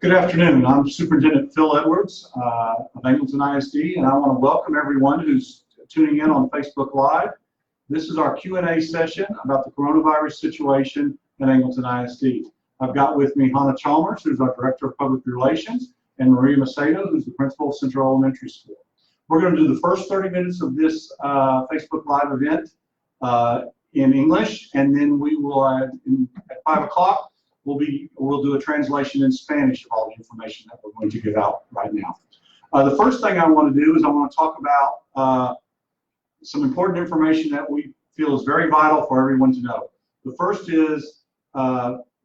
Good afternoon. I'm Superintendent Phil Edwards of Angleton ISD, and I want to welcome everyone who's tuning in on Facebook Live. This is our Q&A session about the coronavirus situation at Angleton ISD. I've got with me Hannah Chalmers, who's our Director of Public Relations, and Maria Macedo, who's the Principal of Central Elementary School. We're going to do the first 30 minutes of this Facebook Live event in English, and then we will, at 5 o'clock, we'll do a translation in Spanish of all the information that we're going to give out right now. The first thing I want to do is I want to talk about some important information that we feel is very vital for everyone to know. The first is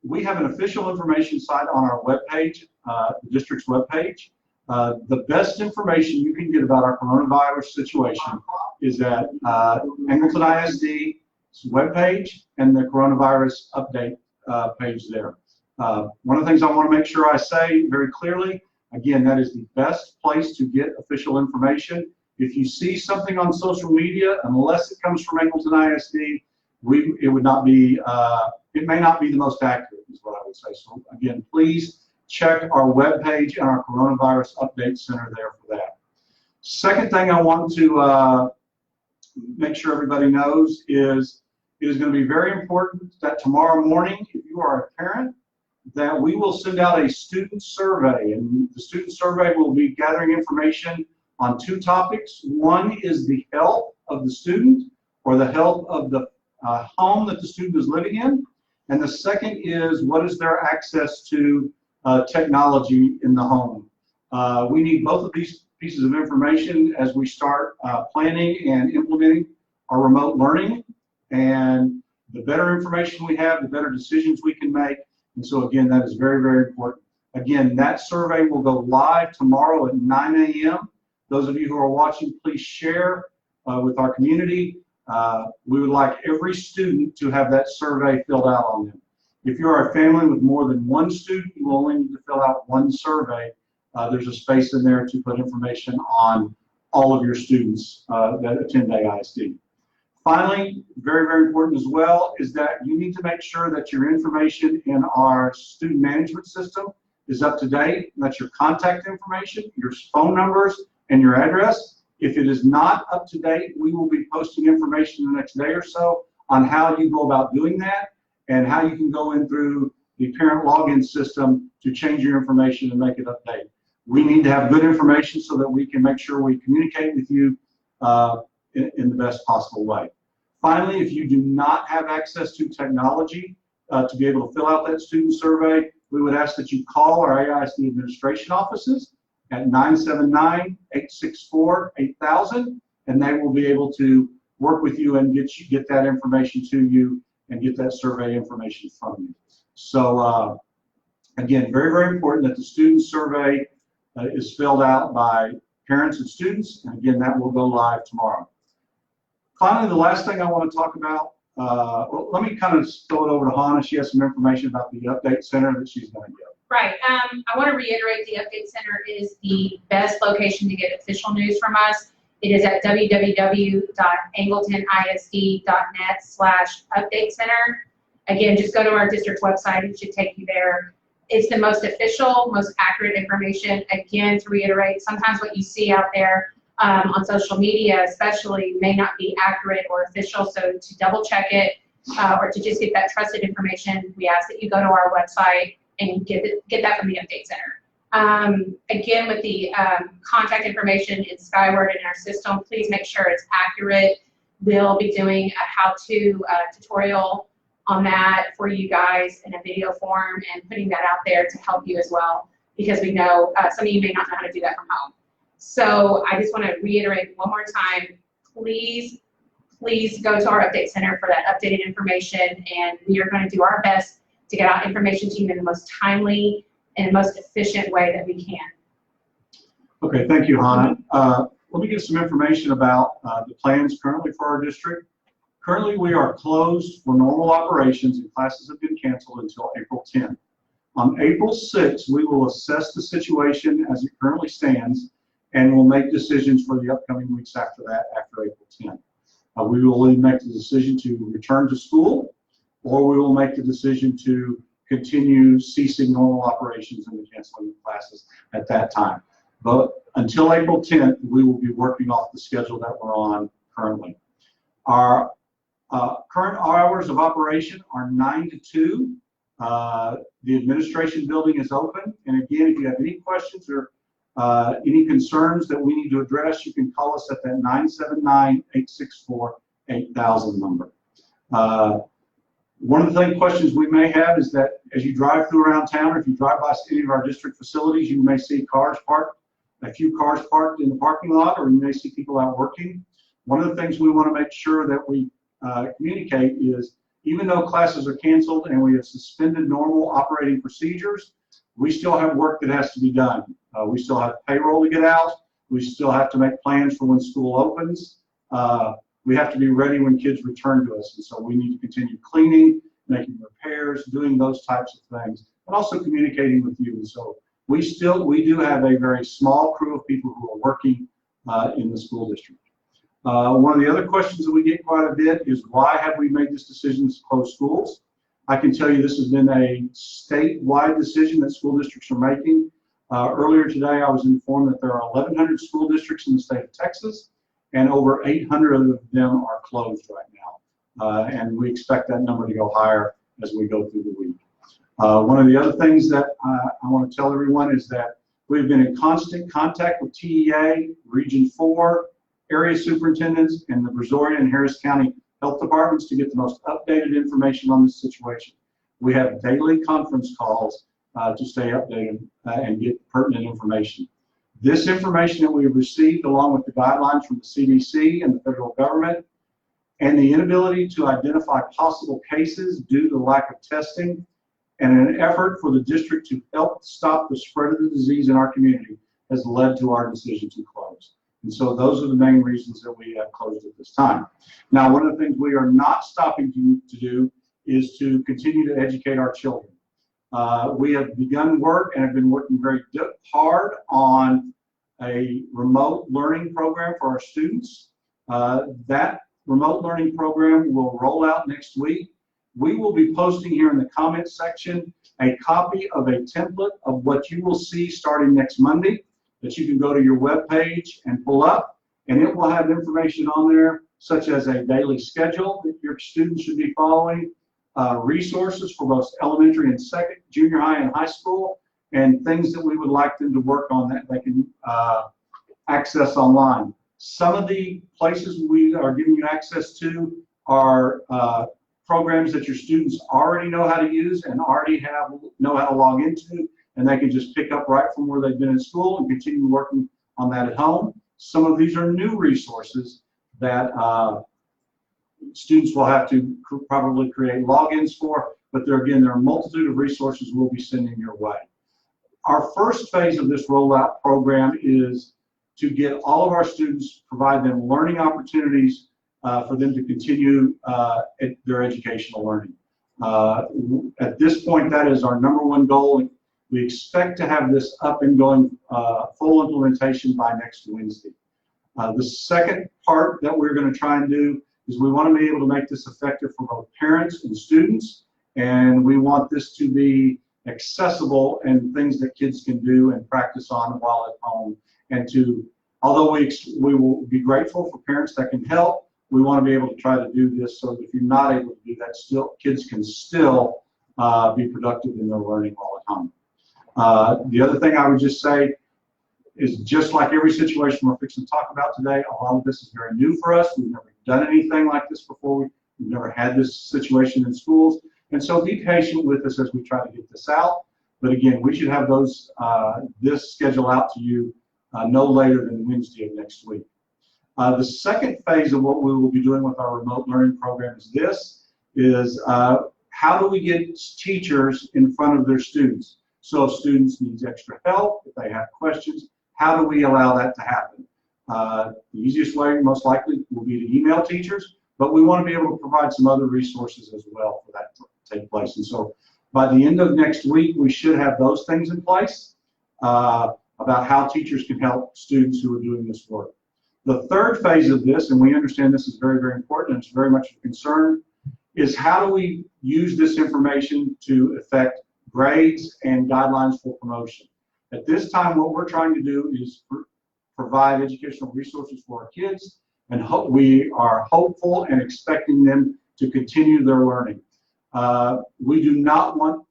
we have an official information site on our webpage, the district's webpage. The best information you can get about our coronavirus situation is at Angleton ISD's webpage and the coronavirus update page there. One of the things I want to make sure I say very clearly, again, that is the best place to get official information. If you see something on social media, unless it comes from Angleton ISD, it may not be the most accurate, is what I would say. So again, please check our webpage and our coronavirus update center there for that. Second thing I want to make sure everybody knows is it is going to be very important that tomorrow morning, if you are a parent, that we will send out a student survey. And the student survey will be gathering information on two topics. One is the health of the student or the health of the home that the student is living in. And the second is what is their access to technology in the home. We need both of these pieces of information as we start planning and implementing our remote learning. And the better information we have, the better decisions we can make. And so again, that is very, very important. Again, that survey will go live tomorrow at 9 a.m. Those of you who are watching, please share with our community. We would like every student to have that survey filled out on them. If you're a family with more than one student, you only need to fill out one survey. There's a space in there to put information on all of your students that attend AISD. Finally, very, very important as well, is that you need to make sure that your information in our student management system is up to date. That's your contact information, your phone numbers, and your address. If it is not up to date, we will be posting information the next day or so on how you go about doing that and how you can go in through the parent login system to change your information and make it update. We need to have good information so that we can make sure we communicate with you in the best possible way. Finally, if you do not have access to technology to be able to fill out that student survey, we would ask that you call our AISD administration offices at 979-864-8000, and they will be able to work with you and get that information to you and get that survey information from you. So again, very, very important that the student survey is filled out by parents and students, and again, that will go live tomorrow. Finally, the last thing I want to talk about, well, let me kind of throw it over to Hannah. She has some information about the update center that she's going to give. Right. I want to reiterate the update center is the best location to get official news from us. It is at www.angletonISD.net/update center. Again, just go to our district's website. It should take you there. It's the most official, most accurate information. Again, to reiterate, sometimes what you see out there on social media especially may not be accurate or official, so to double check it or to just get that trusted information, we ask that you go to our website and get that from the update center. Again, with the contact information in Skyward in our system, please make sure it's accurate. We'll be doing a how-to tutorial on that for you guys in a video form and putting that out there to help you as well, because we know some of you may not know how to do that from home. So I just want to reiterate one more time, please go to our update center for that updated information, and we are going to do our best to get out information to you in the most timely and most efficient way that we can. Okay, thank you, Hannah. Let me give some information about the plans currently for our district. Currently, we are closed for normal operations and classes have been canceled until April 10th. On April 6th, we will assess the situation as it currently stands, and we'll make decisions for the upcoming weeks after that, after April 10th. We will either make the decision to return to school, or we will make the decision to continue ceasing normal operations and canceling classes at that time. But until April 10th, we will be working off the schedule that we're on currently. Our current hours of operation are 9 to 2. The administration building is open. And again, if you have any questions or any concerns that we need to address, you can call us at that 979-864-8000 number. One of the questions we may have is that as you drive through around town, or if you drive by any of our district facilities, you may see cars parked, a few cars parked in the parking lot, or you may see people out working. One of the things we want to make sure that we communicate is, even though classes are canceled and we have suspended normal operating procedures, we still have work that has to be done. We still have payroll to get out. We still have to make plans for when school opens. We have to be ready when kids return to us. And so we need to continue cleaning, making repairs, doing those types of things, and also communicating with you. And so we do have a very small crew of people who are working in the school district. One of the other questions that we get quite a bit is, why have we made this decision to close schools? I can tell you this has been a statewide decision that school districts are making. Earlier today, I was informed that there are 1,100 school districts in the state of Texas, and over 800 of them are closed right now. And we expect that number to go higher as we go through the week. One of the other things that I want to tell everyone is that we've been in constant contact with TEA, Region 4, area superintendents, and the Brazoria and Harris County health departments to get the most updated information on this situation. We have daily conference calls to stay updated and get pertinent information. This information that we have received, along with the guidelines from the CDC and the federal government, and the inability to identify possible cases due to the lack of testing, and an effort for the district to help stop the spread of the disease in our community, has led to our decision to close. And so those are the main reasons that we have closed at this time. Now, one of the things we are not stopping to do is to continue to educate our children. We have begun work and have been working very hard on a remote learning program for our students. That remote learning program will roll out next week. We will be posting here in the comments section a copy of a template of what you will see starting next Monday, that you can go to your web page and pull up, and it will have information on there such as a daily schedule that your students should be following, resources for both elementary and junior high and high school, and things that we would like them to work on that they can access online. Some of the places we are giving you access to are programs that your students already know how to use and already know how to log into, and they can just pick up right from where they've been in school and continue working on that at home. Some of these are new resources that students will have to probably create logins for, but there are a multitude of resources we'll be sending your way. Our first phase of this rollout program is to get all of our students, provide them learning opportunities for them to continue their educational learning. At this point, that is our #1 goal. We expect to have this up and going, full implementation by next Wednesday. The second part that we're going to try and do is we want to be able to make this effective for both parents and students, and we want this to be accessible and things that kids can do and practice on while at home. And although we will be grateful for parents that can help, we want to be able to try to do this so that if you're not able to do that, kids can still be productive in their learning while at home. The other thing I would just say is, just like every situation we're fixing to talk about today, a lot of this is very new for us. We've never done anything like this before. We've never had this situation in schools. And so be patient with us as we try to get this out. But again, we should have this schedule out to you no later than Wednesday of next week. The second phase of what we will be doing with our remote learning program is how do we get teachers in front of their students? So if students need extra help, if they have questions, how do we allow that to happen? The easiest way, most likely, will be to email teachers, but we want to be able to provide some other resources as well for that to take place. And so by the end of next week, we should have those things in place about how teachers can help students who are doing this work. The third phase of this, and we understand this is very, very important, and it's very much a concern, is how do we use this information to affect grades and guidelines for promotion. At this time, what we're trying to do is provide educational resources for our kids, and we are hopeful and expecting them to continue their learning. We do not want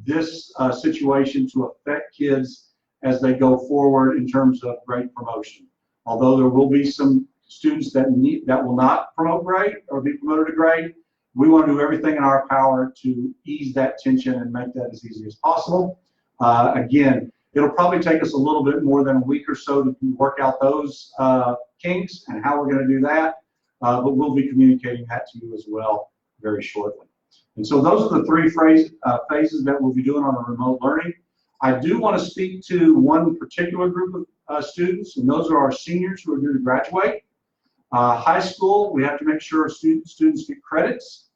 this situation to affect kids as they go forward in terms of grade promotion. Although there will be some students that will not promote grade or be promoted to grade, we want to do everything in our power to ease that tension and make that as easy as possible. Again, it'll probably take us a little bit more than a week or so to work out those kinks and how we're going to do that, but we'll be communicating that to you as well very shortly. And so those are the three phases that we'll be doing on the remote learning. I do want to speak to one particular group of students, and those are our seniors who are due to graduate. High school, we have to make sure students get credits,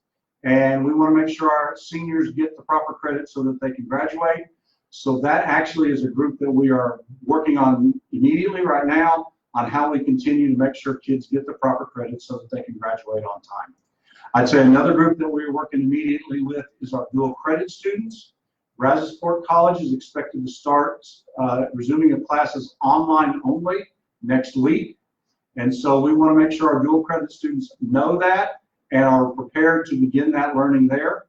and we want to make sure our seniors get the proper credits so that they can graduate. So that actually is a group that we are working on immediately right now on how we continue to make sure kids get the proper credits so that they can graduate on time. I'd say another group that we're working immediately with is our dual credit students. Brazosport College is expected to start resuming the classes online only next week. And so we want to make sure our dual credit students know that and are prepared to begin that learning there.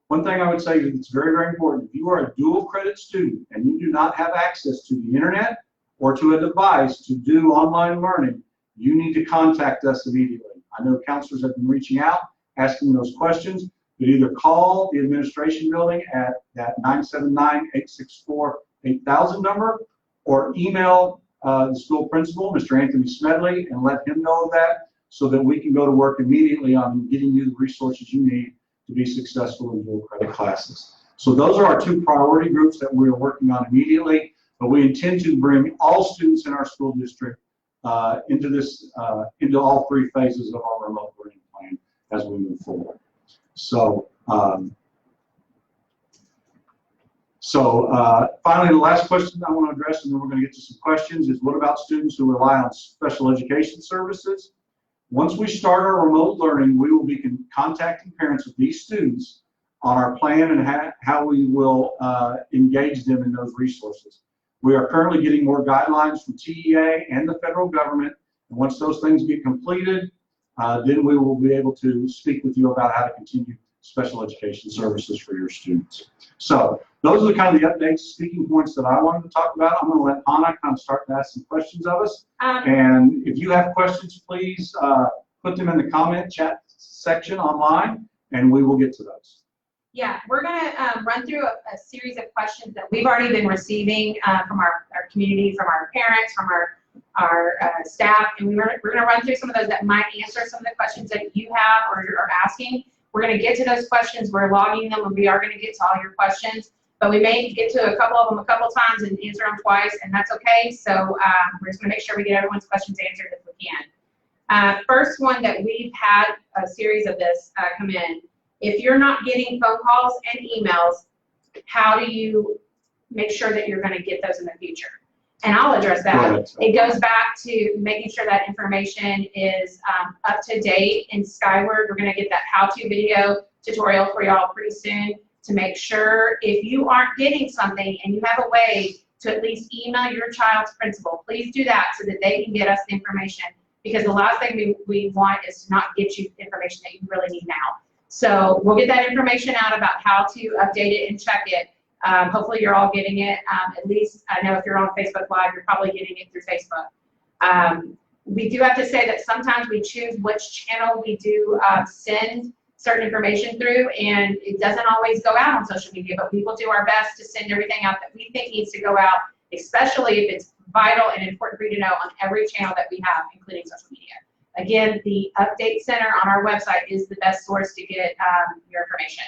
One thing I would say is it's very, very important. If you are a dual credit student and you do not have access to the internet or to a device to do online learning, you need to contact us immediately. I know counselors have been reaching out, asking those questions, but either call the administration building at that 979-864-8000 number or email the school principal, Mr. Anthony Smedley, and let him know of that so that we can go to work immediately on getting you the resources you need to be successful in dual credit classes. So those are our two priority groups that we are working on immediately, but we intend to bring all students in our school district into all three phases of our remote learning plan as we move forward. So, finally, the last question I want to address, and then we're going to get to some questions, is what about students who rely on special education services? Once we start our remote learning, we will be contacting parents of these students on our plan and how we will engage them in those resources. We are currently getting more guidelines from TEA and the federal government, and once those things get completed, then we will be able to speak with you about how to continue special education services for your students. So those are the kind of the updates, speaking points that I wanted to talk about. I'm going to let Anna kind of start to ask some questions of us. And if you have questions, please put them in the comment chat section online, and we will get to those. Yeah, we're going to run through a series of questions that we've already been receiving from our community, from our parents, from our staff, and we're going to run through some of those that might answer some of the questions that you have or are asking. We're going to get to those questions. We're logging them, and we are going to get to all your questions. But we may get to a couple of them a couple times and answer them twice, and that's okay. So we're just going to make sure we get everyone's questions answered if we can. First one that we've had a series of this come in. If you're not getting phone calls and emails, how do you make sure that you're going to get those in the future? And I'll address that. It goes back to making sure that information is up to date in Skyward. We're going to get that how-to video tutorial for y'all pretty soon to make sure if you aren't getting something and you have a way to at least email your child's principal, please do that so that they can get us the information, because the last thing we want is to not get you information that you really need now. So we'll get that information out about how to update it and check it. Hopefully you're all getting it. At least I know if you're on Facebook Live, you're probably getting it through Facebook. We do have to say that sometimes we choose which channel we do send certain information through, and it doesn't always go out on social media, but we will do our best to send everything out that we think needs to go out, especially if it's vital and important for you to know on every channel that we have, including social media. Again, the update center on our website is the best source to get your information.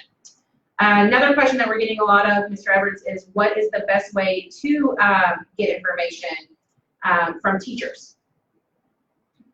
Another question that we're getting a lot of, Mr. Edwards, is what is the best way to get information from teachers?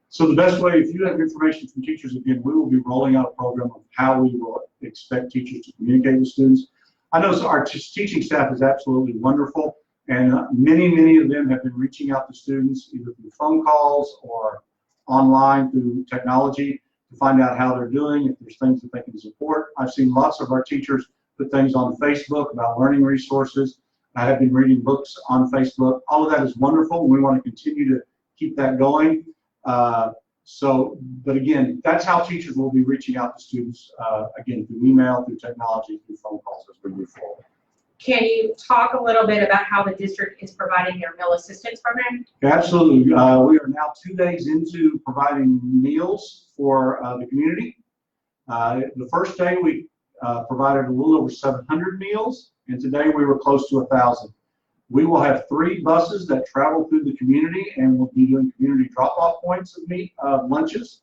So the best way, if you have information from teachers, again, we will be rolling out a program of how we will expect teachers to communicate with students. I know our teaching staff is absolutely wonderful, and many of them have been reaching out to students either through phone calls or online through technology to find out how they're doing, if there's things that they can support. I've seen lots of our teachers put things on Facebook about learning resources. I have been reading books on Facebook. All of that is wonderful. We want to continue to keep that going. But again, that's how teachers will be reaching out to students, again, through email, through technology, through phone calls as we move forward. Can you talk a little bit about how the district is providing their meal assistance program? Absolutely. We are now 2 days into providing meals for the community. The first day we provided a little over 700 meals, and today we were close to 1,000. We will have 3 buses that travel through the community, and we'll be doing community drop-off points of lunches.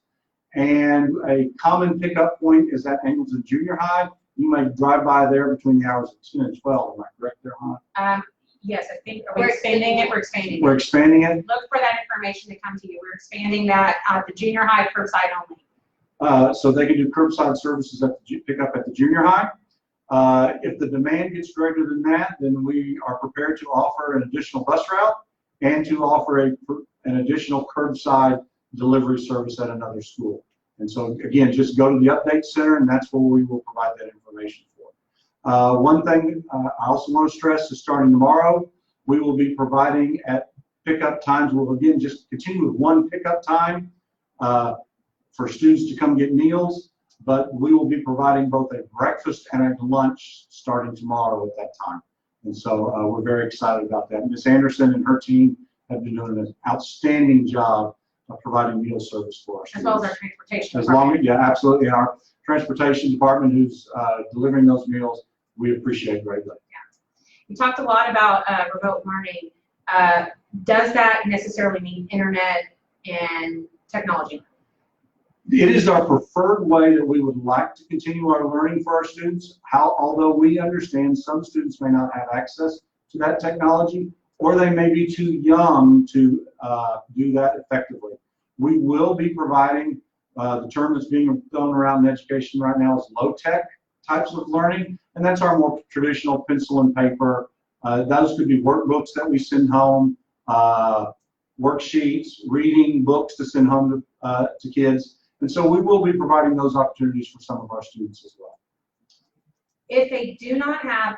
And a common pickup point is at Angleton Junior High. You may drive by there between the hours of 10 and 12. Am I correct there, hon? Yes, I think we're expanding it. We're expanding it. Look for that information to come to you. We're expanding that the junior high curbside only. So they can do curbside services at the pickup at the junior high. If the demand gets greater than that, then we are prepared to offer an additional bus route and to offer an additional curbside delivery service at another school. And so again, just go to the update center, and that's where we will provide that information for. One thing I also want to stress is starting tomorrow, we will be providing at pickup times. We'll again just continue with one pickup time for students to come get meals, but we will be providing both a breakfast and a lunch starting tomorrow at that time. And so we're very excited about that. Ms. Anderson and her team have been doing an outstanding job of providing meal service for our students. As well as our transportation department. Yeah, absolutely. And our transportation department who's delivering those meals, we appreciate greatly. Yeah. You talked a lot about remote learning. Does that necessarily mean internet and technology? It is our preferred way that we would like to continue our learning for our students. Although we understand some students may not have access to that technology, or they may be too young to do that effectively. We will be providing, the term that's being thrown around in education right now is low-tech types of learning, and that's our more traditional pencil and paper. Those could be workbooks that we send home, worksheets, reading books to send home to kids. And so we will be providing those opportunities for some of our students as well. If they do not have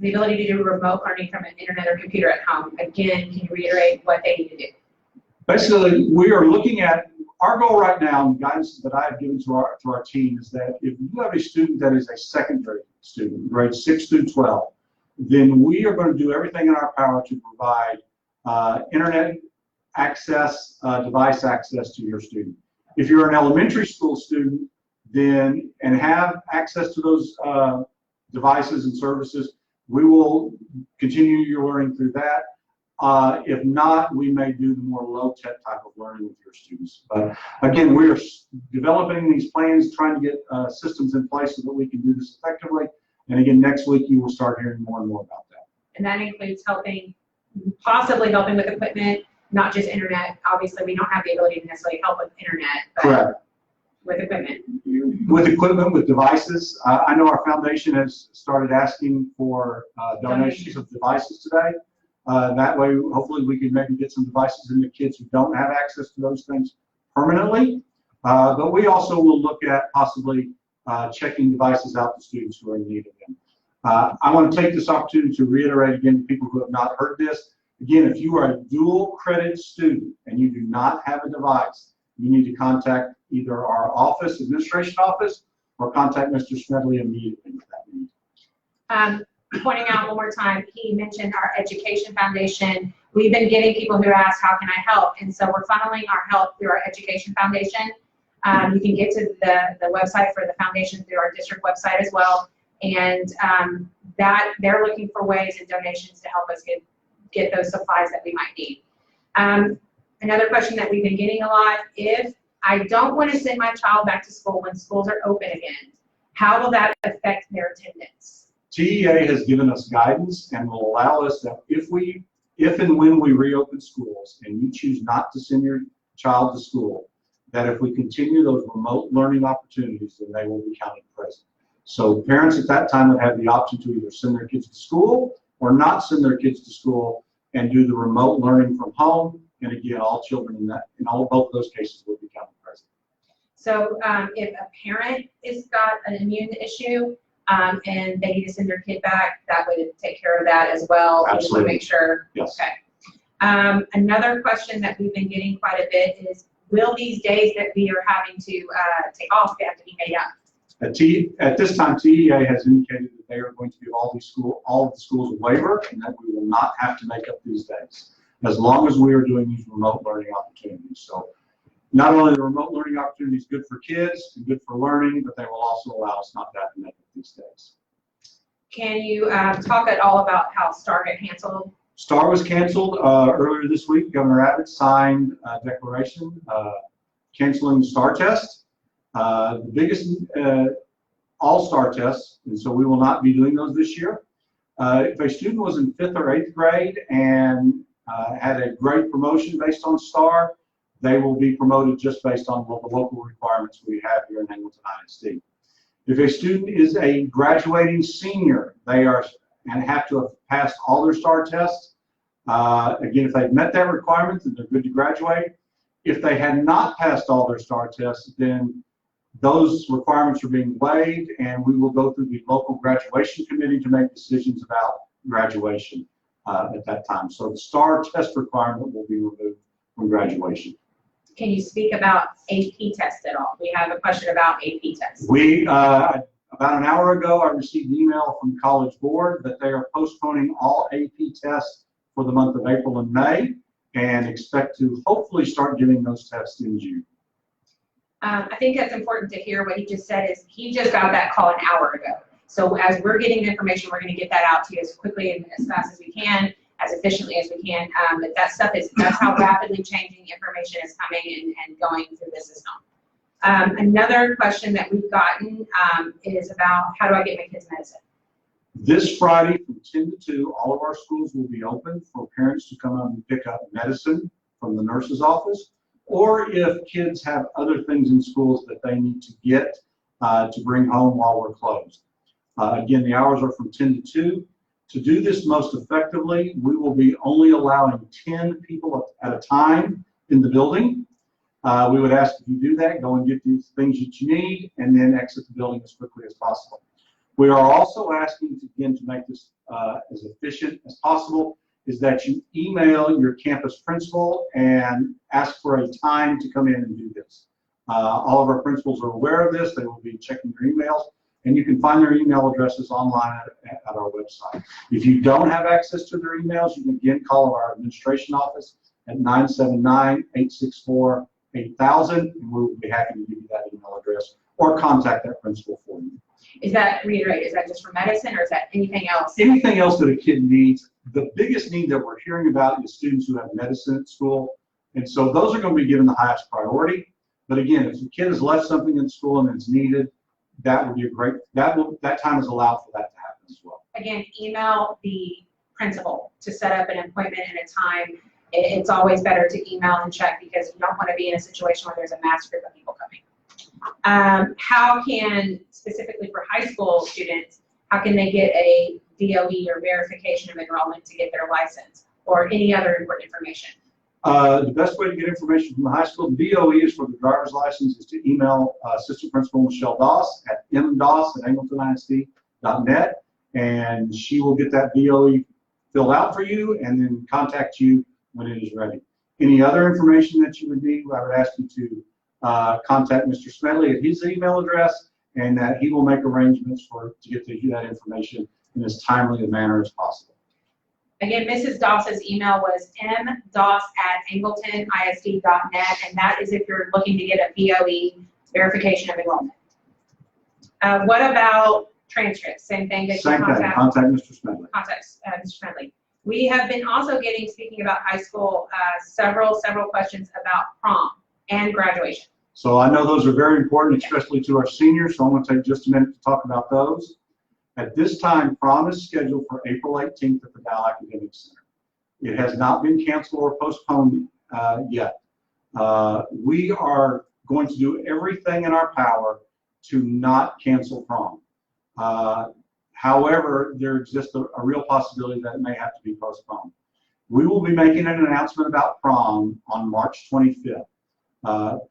the ability to do remote learning from an internet or computer at home, again, can you reiterate what they need to do? Basically, we are looking at, our goal right now, and the guidance that I have given to our team is that if you have a student that is a secondary student, grades 6 through 12, then we are going to do everything in our power to provide internet access, device access to your student. If you're an elementary school student, then and have access to those devices and services, we will continue your learning through that. If not, we may do the more low-tech type of learning with your students. But again, we are developing these plans, trying to get systems in place so that we can do this effectively. And again, next week you will start hearing more and more about that. And that includes possibly helping with equipment, not just internet. Obviously, we don't have the ability to necessarily help with internet, but correct. With equipment. With equipment, with devices. I know our foundation has started asking for donations of devices today. That way, hopefully, we can maybe get some devices into kids who don't have access to those things permanently. But we also will look at possibly checking devices out to students who are in need of them. I want to take this opportunity to reiterate again to people who have not heard this. Again, if you are a dual credit student and you do not have a device, you need to contact either our office, administration office, or contact Mr. Smedley immediately with that need. Pointing out one more time, he mentioned our education foundation. We've been getting people who ask, how can I help? And so we're funneling our help through our education foundation. You can get to the website for the foundation through our district website as well. And that they're looking for ways and donations to help us get those supplies that we might need. Another question that we've been getting a lot, if I don't want to send my child back to school when schools are open again, how will that affect their attendance? TEA has given us guidance and will allow us that if and when we reopen schools and you choose not to send your child to school, that if we continue those remote learning opportunities, then they will be counted present. So parents at that time would have the option to either send their kids to school or not send their kids to school and do the remote learning from home. And again, all children in both of those cases will be counted present. So if a parent has got an immune issue, and they need to send their kid back, that would take care of that as well. Absolutely. Just want to make sure. Yes. Okay. Another question that we've been getting quite a bit is, will these days that we are having to take off have to be made up? At this time, TEA has indicated that they are going to give all of the schools a waiver, and that we will not have to make up these days, as long as we are doing these remote learning opportunities. So not only the remote learning opportunities good for kids and good for learning, but they will also allow us not to have to make up these days. Can you talk at all about how STAR got canceled? STAR was canceled earlier this week. Governor Abbott signed a declaration canceling the STAR test. The biggest all-STAR tests, and so we will not be doing those this year. If a student was in 5th or 8th grade and had a grade promotion based on STAR, they will be promoted just based on the local requirements we have here in Angleton ISD. If a student is a graduating senior, they are and have to have passed all their STAR tests. Again, if they've met that requirement, then they're good to graduate. If they had not passed all their STAR tests, then those requirements are being waived, and we will go through the local graduation committee to make decisions about graduation at that time. So the STAR test requirement will be removed from graduation. Can you speak about AP tests at all? We have a question about AP tests. About an hour ago, I received an email from the College Board that they are postponing all AP tests for the month of April and May, and expect to hopefully start giving those tests in June. I think that's important to hear. What he just said is he just got that call an hour ago. So as we're getting the information, we're going to get that out to you as quickly and as fast as we can, as efficiently as we can. But that stuff that's how rapidly changing information is coming and going through the system. Another question that we've gotten is about, how do I get my kids medicine? This Friday from 10 to 2, all of our schools will be open for parents to come out and pick up medicine from the nurse's office, or if kids have other things in schools that they need to get to bring home while we're closed. Again, the hours are from 10 to 2. To do this most effectively, we will be only allowing 10 people at a time in the building. We would ask if you do that, go and get these things that you need, and then exit the building as quickly as possible. We are also asking, again, to make this as efficient as possible, is that you email your campus principal and ask for a time to come in and do this. All of our principals are aware of this. They will be checking your emails, and you can find their email addresses online at our website. If you don't have access to their emails, you can again call our administration office at 979-864-8000, and we will be happy to give you that email address or contact that principal for you. Is that, reiterate, is that just for medicine, or is that anything else? Anything else that a kid needs. The biggest need that we're hearing about is students who have medicine at school, and so those are going to be given the highest priority. But again, if the kid has left something in school and it's needed, that would be a great, that time is allowed for that to happen as well. Again, email the principal to set up an appointment and a time. It's always better to email and check, because you don't want to be in a situation where there's a mass group of people coming. How can, specifically for high school students, how can they get a DOE or verification of enrollment to get their license, or any other important information? The best way to get information from the high school, the DOE is for the driver's license, is to email Assistant Principal Michelle Doss at mdoss@angletonist.net, and she will get that DOE filled out for you and then contact you when it is ready. Any other information that you would need, I would ask you to contact Mr. Smedley at his email address, and that he will make arrangements to get that information in as timely a manner as possible. Again, Mrs. Doss's email was mdoss@angletonist.net, and that is if you're looking to get a VOE, verification of enrollment. What about transcripts? Same thing that Same thing, contact Mr. Smedley. Contact Mr. Smedley. We have been also getting, speaking about high school, several questions about prom and graduation. So I know those are very important, especially to our seniors, so I'm going to take just a minute to talk about those. At this time, prom is scheduled for April 18th at the Dow Academic Center. It has not been canceled or postponed yet. We are going to do everything in our power to not cancel prom. However, there exists a real possibility that it may have to be postponed. We will be making an announcement about prom on March 25th.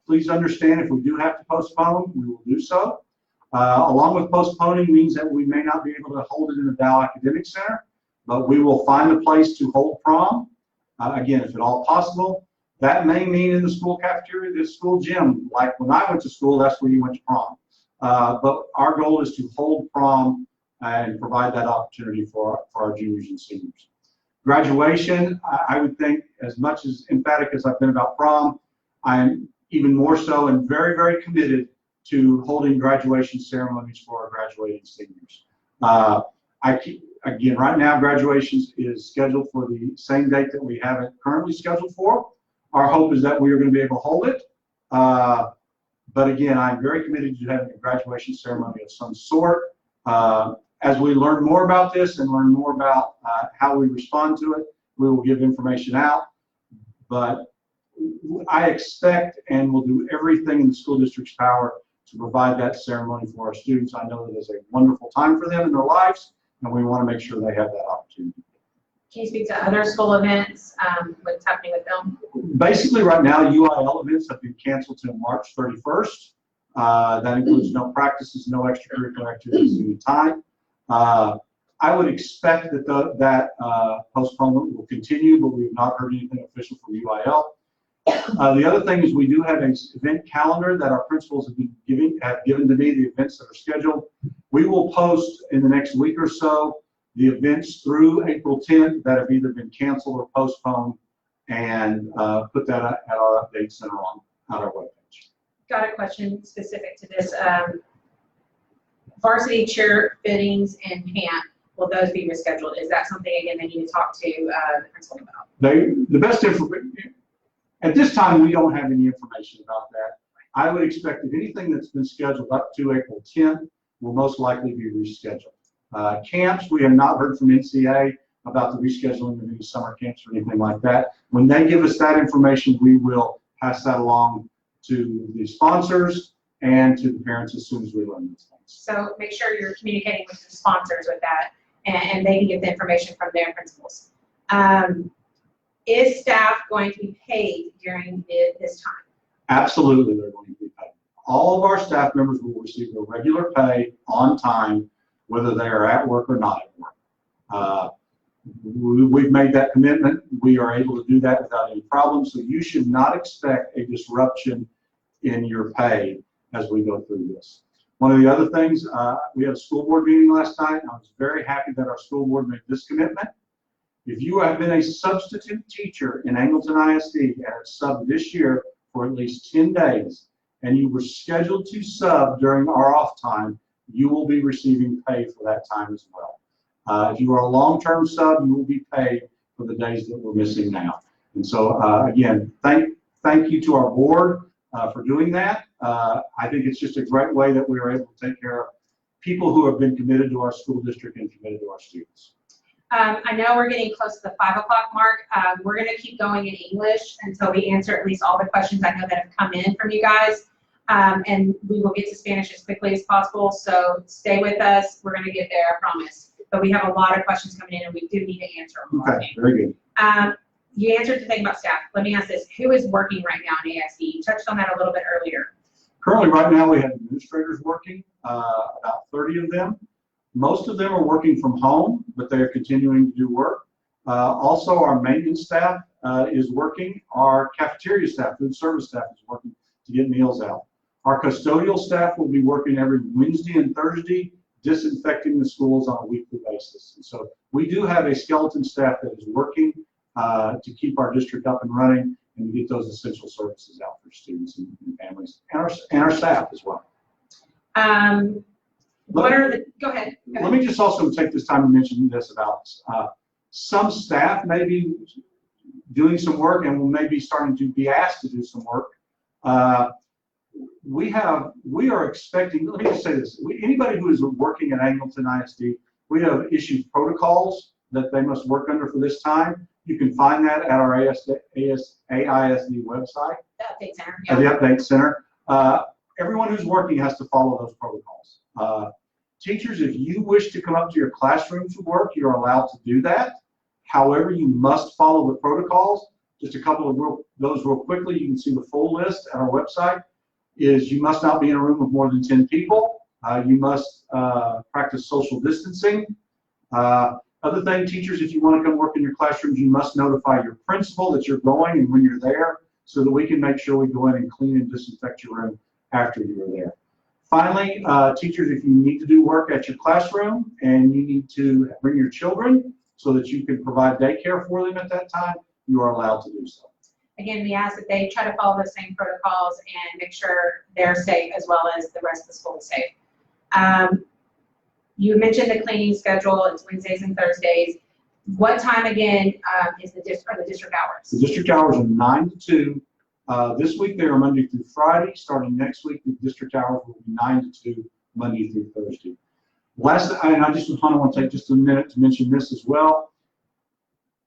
Please understand, if we do have to postpone, we will do so. Along with postponing means that we may not be able to hold it in the Dow Academic Center, but we will find a place to hold prom. Again, if at all possible. That may mean in the school cafeteria, the school gym. Like when I went to school, that's where you went to prom. But our goal is to hold prom and provide that opportunity for our juniors and seniors. Graduation, I would think, as much as emphatic as I've been about prom, I'm even more so and very, very committed to holding graduation ceremonies for our graduating seniors. Again, right now, graduation is scheduled for the same date that we have it currently scheduled for. Our hope is that we are going to be able to hold it. But again, I'm very committed to having a graduation ceremony of some sort. As we learn more about this and learn more about how we respond to it, we will give information out. But I expect and will do everything in the school district's power to provide that ceremony for our students. I know that it's a wonderful time for them in their lives, and we want to make sure they have that opportunity. Can you speak to other school events, what's happening with them? Basically, right now, UIL events have been canceled till March 31st. That includes no practices, no extracurricular activities at any time. I would expect that that postponement will continue, but we have not heard anything official from UIL. The other thing is we do have an event calendar that our principals have given to me, the events that are scheduled. We will post in the next week or so the events through April 10th that have either been canceled or postponed, and put that at our update center on our webpage. Got a question specific to this. Varsity cheer fittings and camp, will those be rescheduled? Is that something, again, they need to talk to the principal about? The best information, at this time, we don't have any information about that. I would expect that anything that's been scheduled up to April 10th will most likely be rescheduled. Camps, we have not heard from NCA about the rescheduling of any summer camps or anything like that. When they give us that information, we will pass that along to the sponsors and to the parents as soon as we learn these things. So make sure you're communicating with the sponsors with that, and they can get the information from their principals. Is staff going to be paid during this time? Absolutely, they're going to be paid. All of our staff members will receive their regular pay on time, whether they are at work or not at work. We've made that commitment. We are able to do that without any problem, so you should not expect a disruption in your pay as we go through this. One of the other things, we had a school board meeting last night, and I was very happy that our school board made this commitment. If you have been a substitute teacher in Angleton ISD and have subbed this year for at least 10 days, and you were scheduled to sub during our off time, you will be receiving pay for that time as well. If you are a long-term sub, you will be paid for the days that we're missing now. And so, again, thank you to our board for doing that. I think it's just a great way that we are able to take care of people who have been committed to our school district and committed to our students. I know we're getting close to the 5 o'clock mark. We're going to keep going in English until we answer at least all the questions I know that have come in from you guys. And we will get to Spanish as quickly as possible, so stay with us. We're going to get there, I promise. But we have a lot of questions coming in, and we do need to answer them. Okay, very good. You answered the thing about staff. Let me ask this. Who is working right now in ASD? You touched on that a little bit earlier. Currently, right now, we have administrators working, about 30 of them. Most of them are working from home, but they are continuing to do work. Also, our maintenance staff is working. Our cafeteria staff, food service staff, is working to get meals out. Our custodial staff will be working every Wednesday and Thursday, disinfecting the schools on a weekly basis. And so we do have a skeleton staff that is working to keep our district up and running and to get those essential services out for students and families and our staff as well. Go ahead. Let me just also take this time to mention this about some staff may be doing some work and will maybe starting to be asked to do some work. We are expecting, let me just say this, anybody who is working at Angleton ISD, we have issued protocols that they must work under for this time. You can find that at our AISD website. The update center. Yeah. The update center. Everyone who's working has to follow those protocols. Teachers, if you wish to come up to your classroom to work, you're allowed to do that. However, you must follow the protocols. Just a couple of those real quickly. You can see the full list at our website. Is you must not be in a room with more than 10 people. You must practice social distancing. Other thing, teachers, if you want to come work in your classrooms, you must notify your principal that you're going and when you're there so that we can make sure we go in and clean and disinfect your room after you are there. Finally, teachers, if you need to do work at your classroom and you need to bring your children so that you can provide daycare for them at that time, you are allowed to do so. Again, we ask that they try to follow the same protocols and make sure they're safe as well as the rest of the school is safe. You mentioned the cleaning schedule. It's Wednesdays and Thursdays. What time again is the district hours? The district hours are 9 to 2. This week they are Monday through Friday. Starting next week, the district hours will be 9 to 2, Monday through Thursday. Last, and I just want to take just a minute to mention this as well.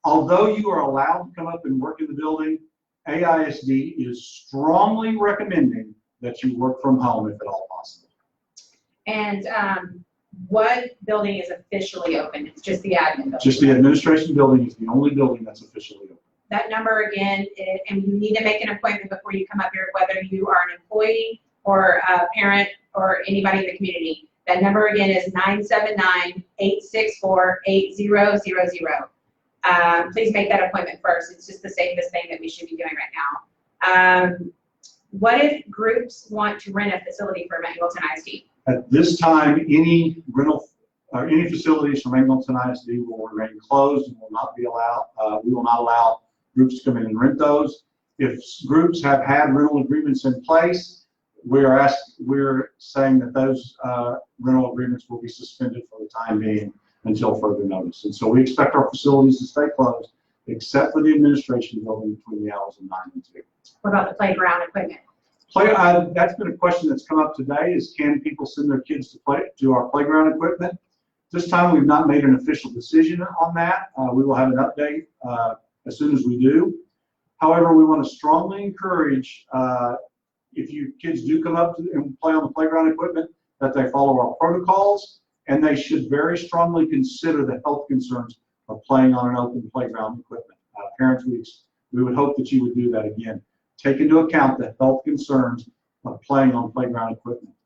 Although you are allowed to come up and work in the building, AISD is strongly recommending that you work from home if at all possible. And what building is officially open? It's just the admin building. Just the administration building is the only building that's officially open. That number again, and you need to make an appointment before you come up here, whether you are an employee or a parent or anybody in the community. That number again is 979-864-8000. Please make that appointment first. It's just the safest thing that we should be doing right now. What if groups want to rent a facility for Hamilton ISD? At this time, any rental or any facilities from Hamilton ISD will remain closed and will not be allowed. We will not allow groups to come in and rent those. If groups have had rental agreements in place, we're saying that those rental agreements will be suspended for the time being until further notice. And so we expect our facilities to stay closed, except for the administration building between the hours of 9 and 2. What about the playground equipment? That's been a question that's come up today, is can people send their kids to our playground equipment? This time we've not made an official decision on that. We will have an update as soon as we do. However, we want to strongly encourage, if your kids do come up and play on the playground equipment, that they follow our protocols, and they should very strongly consider the health concerns of playing on an open playground equipment. Parents, we would hope that you would do that again. Take into account the health concerns of playing on playground equipment.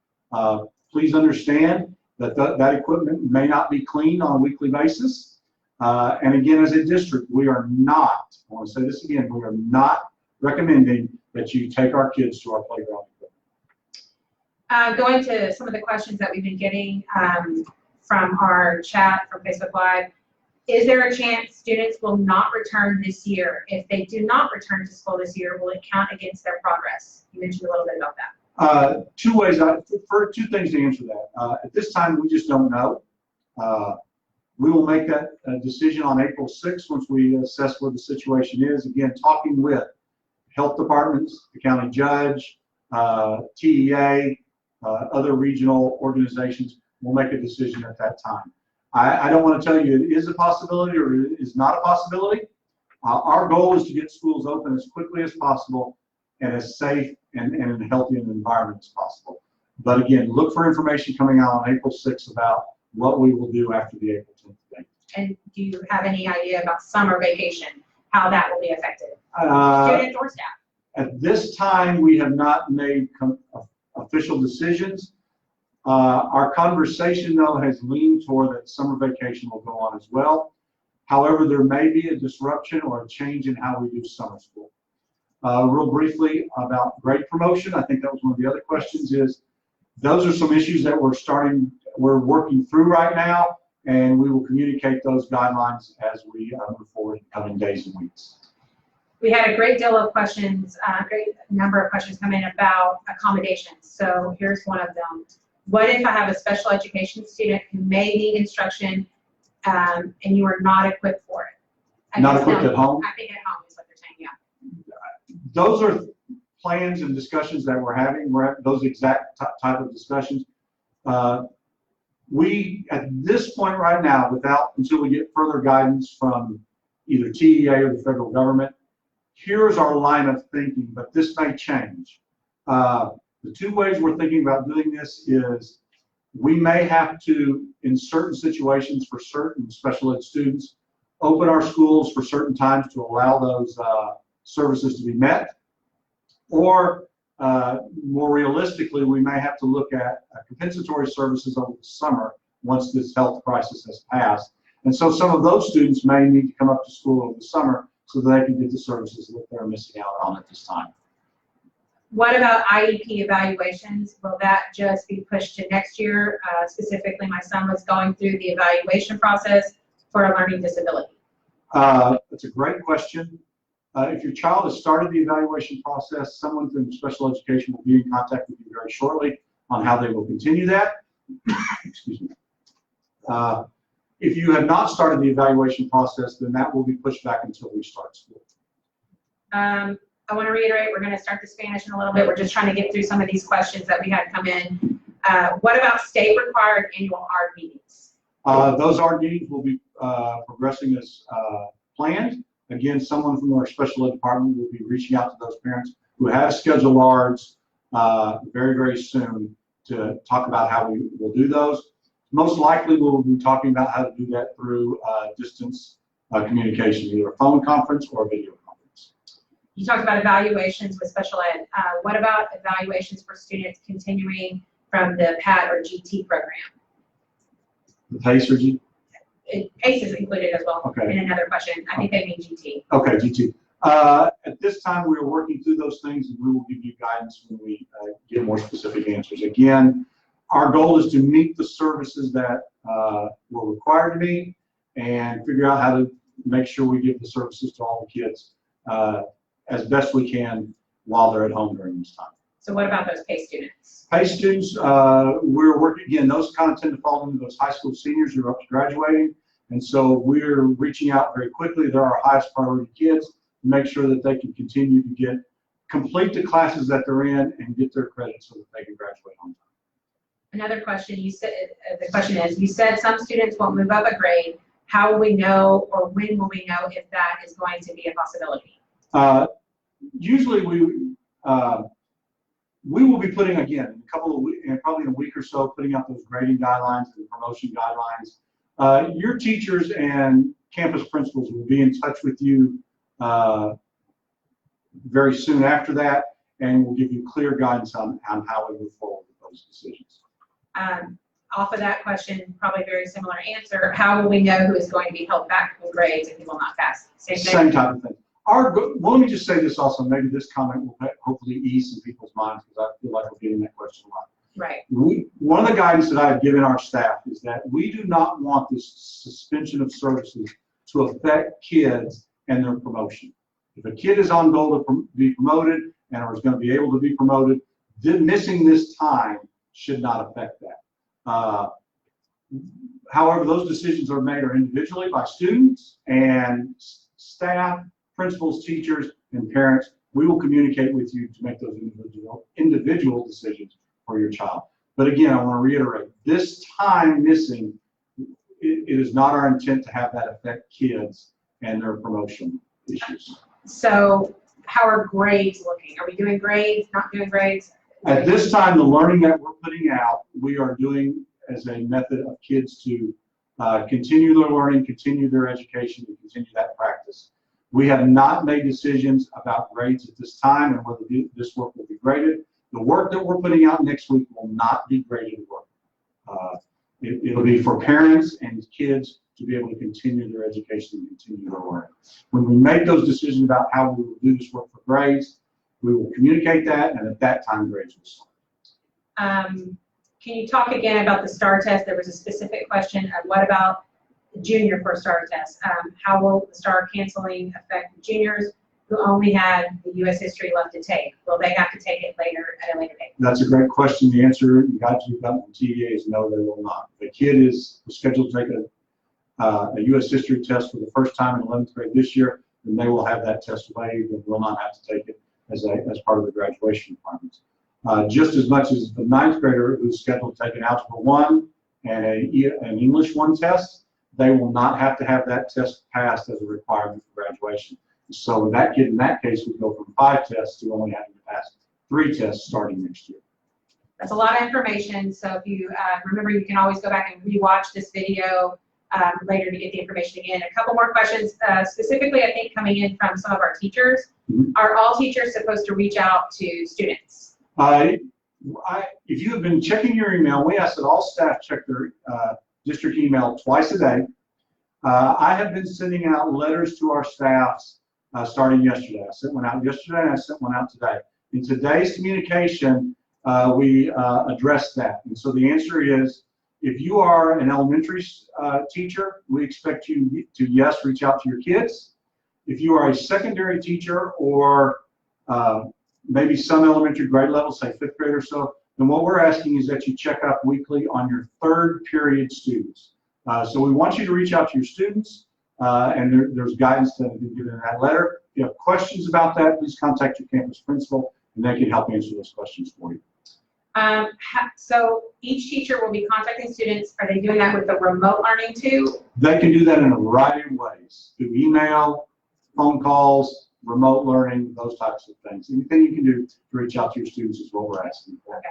Please understand that that equipment may not be cleaned on a weekly basis. And again, as a district, we are not, I want to say this again, we are not recommending that you take our kids to our playground equipment. Going to some of the questions that we've been getting from our chat from Facebook Live. Is there a chance students will not return this year? If they do not return to school this year, will it count against their progress? You mentioned a little bit about that. Two things to answer that. At this time, we just don't know. We will make that decision on April 6th once we assess what the situation is. Again, talking with health departments, the county judge, TEA, other regional organizations, we'll make a decision at that time. I don't want to tell you it is a possibility or it is not a possibility. Our goal is to get schools open as quickly as possible and as safe and in a healthy environment as possible. But again, look for information coming out on April 6th about what we will do after the April 10th date. And do you have any idea about summer vacation, how that will be affected? Students or staff? At this time, we have not made official decisions. Our conversation, though, has leaned toward that summer vacation will go on as well. However, there may be a disruption or a change in how we do summer school. Real briefly about grade promotion, I think that was one of the other questions, is those are some issues that we're working through right now, and we will communicate those guidelines as we move forward in the coming days and weeks. We had a great deal of questions, a great number of questions come in about accommodations. So here's one of them. What if I have a special education student who may need instruction and you are not equipped for it? Not equipped at home? I think at home is what they're saying, yeah. Those are plans and discussions that we're having. We're at those exact type of discussions. We, at this point right now, until we get further guidance from either TEA or the federal government, here's our line of thinking, but this may change. The two ways we're thinking about doing this is we may have to, in certain situations for certain special ed students, open our schools for certain times to allow those services to be met. Or more realistically, we may have to look at compensatory services over the summer once this health crisis has passed. And so some of those students may need to come up to school over the summer so that they can get the services that they're missing out on at this time. What about IEP evaluations? Will that just be pushed to next year? Specifically, my son was going through the evaluation process for a learning disability. That's a great question. If your child has started the evaluation process, someone from special education will be in contact with you very shortly on how they will continue that. Excuse me. If you have not started the evaluation process, then that will be pushed back until we start school. I want to reiterate, we're going to start the Spanish in a little bit. We're just trying to get through some of these questions that we had come in. What about state-required annual ARD meetings? Those ARD meetings will be progressing as planned. Again, someone from our special ed department will be reaching out to those parents who have scheduled ARDs very, very soon to talk about how we will do those. Most likely, we'll be talking about how to do that through distance communication, either a phone conference or a video conference. You talked about evaluations with special ed. What about evaluations for students continuing from the PAT or GT program? The PACE or G? PACE is included as well. Okay. In another question. I think they mean GT. Okay, GT. At this time, we are working through those things, and we will give you guidance when we get more specific answers. Again, our goal is to meet the services that we're required to meet and figure out how to make sure we give the services to all the kids as best we can while they're at home during this time. So what about those PACE students? PACE students, we're working, again, those kind of tend to fall into those high school seniors who are up to graduating. And so we're reaching out very quickly. They're our highest priority kids to make sure that they can continue to complete the classes that they're in and get their credit so that they can graduate on time. Another question, you said, the question is, you said some students won't move up a grade. How will we know, or when will we know if that is going to be a possibility? Usually we will be putting, again, in a couple of weeks, probably in a week or so, putting out those grading guidelines and promotion guidelines. Your teachers and campus principals will be in touch with you very soon after that, and will give you clear guidance on how we move forward with those decisions. Off of that question, probably very similar answer. How will we know who is going to be held back with grades and who will not pass? Same type of thing. Well, let me just say this also. Maybe this comment will hopefully ease some people's minds, because I feel like we're getting that question a lot. Right. One of the guidance that I've given our staff is that we do not want this suspension of services to affect kids and their promotion. If a kid is on goal to be promoted and is going to be able to be promoted, then missing this time should not affect that. However, those decisions are made individually by students and staff, principals, teachers, and parents. We will communicate with you to make those individual decisions for your child. But again, I want to reiterate, this time missing, it is not our intent to have that affect kids and their promotion issues. So how are grades looking? Are we doing grades, not doing grades? At this time, the learning that we're putting out, we are doing as a method of kids to continue their learning, continue their education, and continue that practice. We have not made decisions about grades at this time and whether this work will be graded. The work that we're putting out next week will not be graded work. It'll be for parents and kids to be able to continue their education and continue their learning. When we make those decisions about how we will do this work for grades, we will communicate that, and at that time, grades will start. Can you talk again about the STAR test? There was a specific question of what about the junior for STAR test? How will the STAR canceling affect the juniors who only had the U.S. history left to take? Will they have to take it later at a later date? That's a great question. The answer you got to from TDA is no, they will not. The kid is scheduled to take a U.S. history test for the first time in 11th grade this year, and they will have that test waived and will not have to take it as part of the graduation requirements. Just as much as the 9th grader who's scheduled to take an Algebra 1 and an English 1 test, they will not have to have that test passed as a requirement for graduation. So that kid in that case would go from 5 tests to only having to pass 3 tests starting next year. That's a lot of information. So if you remember, you can always go back and rewatch this video later to get the information again. A couple more questions, specifically I think coming in from some of our teachers. Are all teachers supposed to reach out to students? If you have been checking your email, we ask that all staff check their district email twice a day. I have been sending out letters to our staffs starting yesterday. I sent one out yesterday and I sent one out today. In today's communication, we addressed that. And so the answer is, if you are an elementary teacher, we expect you to, yes, reach out to your kids. If you are a secondary teacher or maybe some elementary grade level, say 5th grade or so, then what we're asking is that you check up weekly on your 3rd period students. So we want you to reach out to your students, and there's guidance that will be given in that letter. If you have questions about that, please contact your campus principal, and they can help answer those questions for you. So each teacher will be contacting students. Are they doing that with the remote learning too? They can do that in a variety of ways, through email, phone calls, remote learning, those types of things. Anything you can do to reach out to your students is what we're asking for. Okay.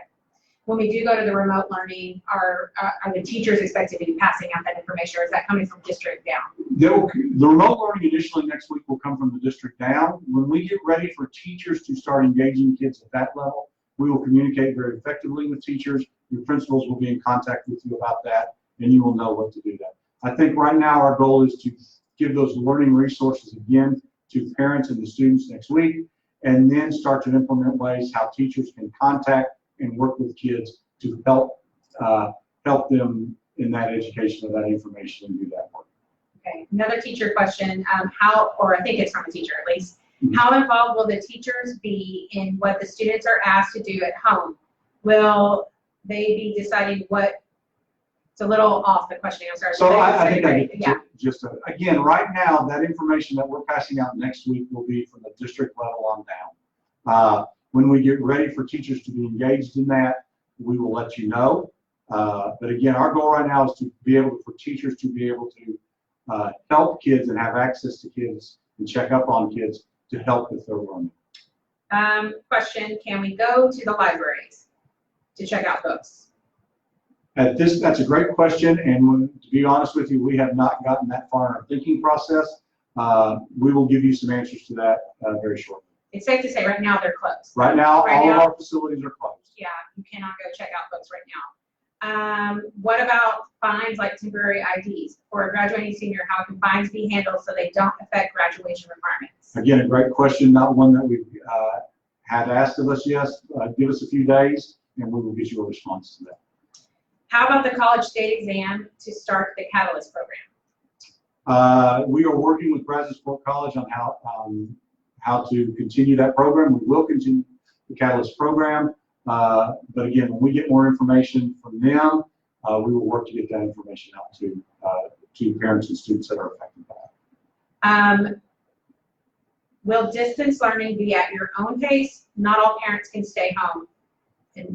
When we do go to the remote learning, are the teachers expected to be passing out that information, or is that coming from district down? The remote learning initially next week will come from the district down. When we get ready for teachers to start engaging kids at that level, we will communicate very effectively with teachers. Your principals will be in contact with you about that, and you will know what to do that. I think right now our goal is to give those learning resources again to parents and the students next week, and then start to implement ways how teachers can contact and work with kids to help them in that education of that information and do that work. Okay, another teacher question, or I think it's from a teacher at least, how involved will the teachers be in what the students are asked to do at home? Will they be deciding what, it's a little off the question, I'm sorry. So I think again, right now, that information that we're passing out next week will be from the district level on down. When we get ready for teachers to be engaged in that, we will let you know. But again, our goal right now is to be able for teachers to be able to help kids and have access to kids and check up on kids to help with their learning. Question, can we go to the libraries to check out books? That's a great question, and to be honest with you, we have not gotten that far in our thinking process. We will give you some answers to that very shortly. It's safe to say right now they're closed. Right now, all of our facilities are closed. Yeah, you cannot go check out books right now. What about fines like temporary IDs? For a graduating senior, how can fines be handled so they don't affect graduation requirements? Again, a great question, not one that we've had asked of us yet. Give us a few days, and we will get you a response to that. How about the college state exam to start the Catalyst program? We are working with Brazosport College on how to continue that program. We will continue the Catalyst program, but again, when we get more information from them, we will work to get that information out to parents and students that are affected by it. Will distance learning be at your own pace? Not all parents can stay home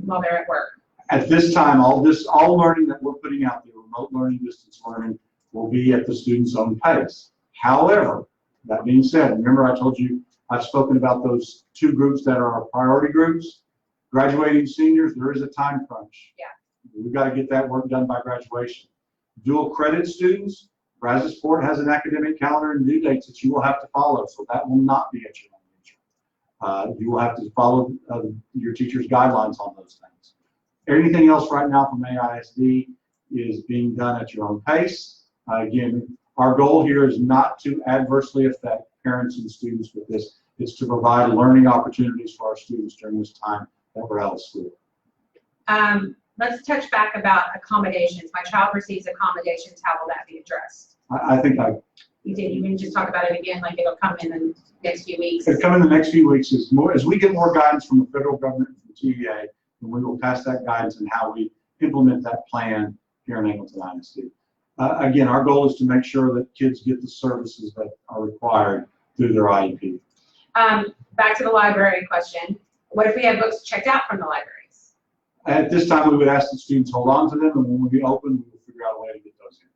while they're at work. At this time, all learning that we're putting out there, remote learning, distance learning, will be at the student's own pace. However, that being said, remember I told you I've spoken about those 2 groups that are our priority groups. Graduating seniors, there is a time crunch. Yeah. We've got to get that work done by graduation. Dual credit students, Brazosport has an academic calendar and due dates that you will have to follow, so that will not be at your own leisure. You will have to follow your teacher's guidelines on those things. Everything else right now from AISD is being done at your own pace. Again, our goal here is not to adversely affect parents and students with this. It's to provide learning opportunities for our students during this time that we're out of school. Let's touch back about accommodations. My child receives accommodations. How will that be addressed? I think you did. You can just talk about it again, like it'll come in the next few weeks. It'll come in the next few weeks as we get more guidance from the federal government and from the TEA, and we will pass that guidance and how we implement that plan here in Angleton ISD. Again, our goal is to make sure that kids get the services that are required through their IEP. Back to the library question. What if we have books checked out from the libraries? At this time, we would ask the students hold on to them, and when we open, we will figure out a way to get those in.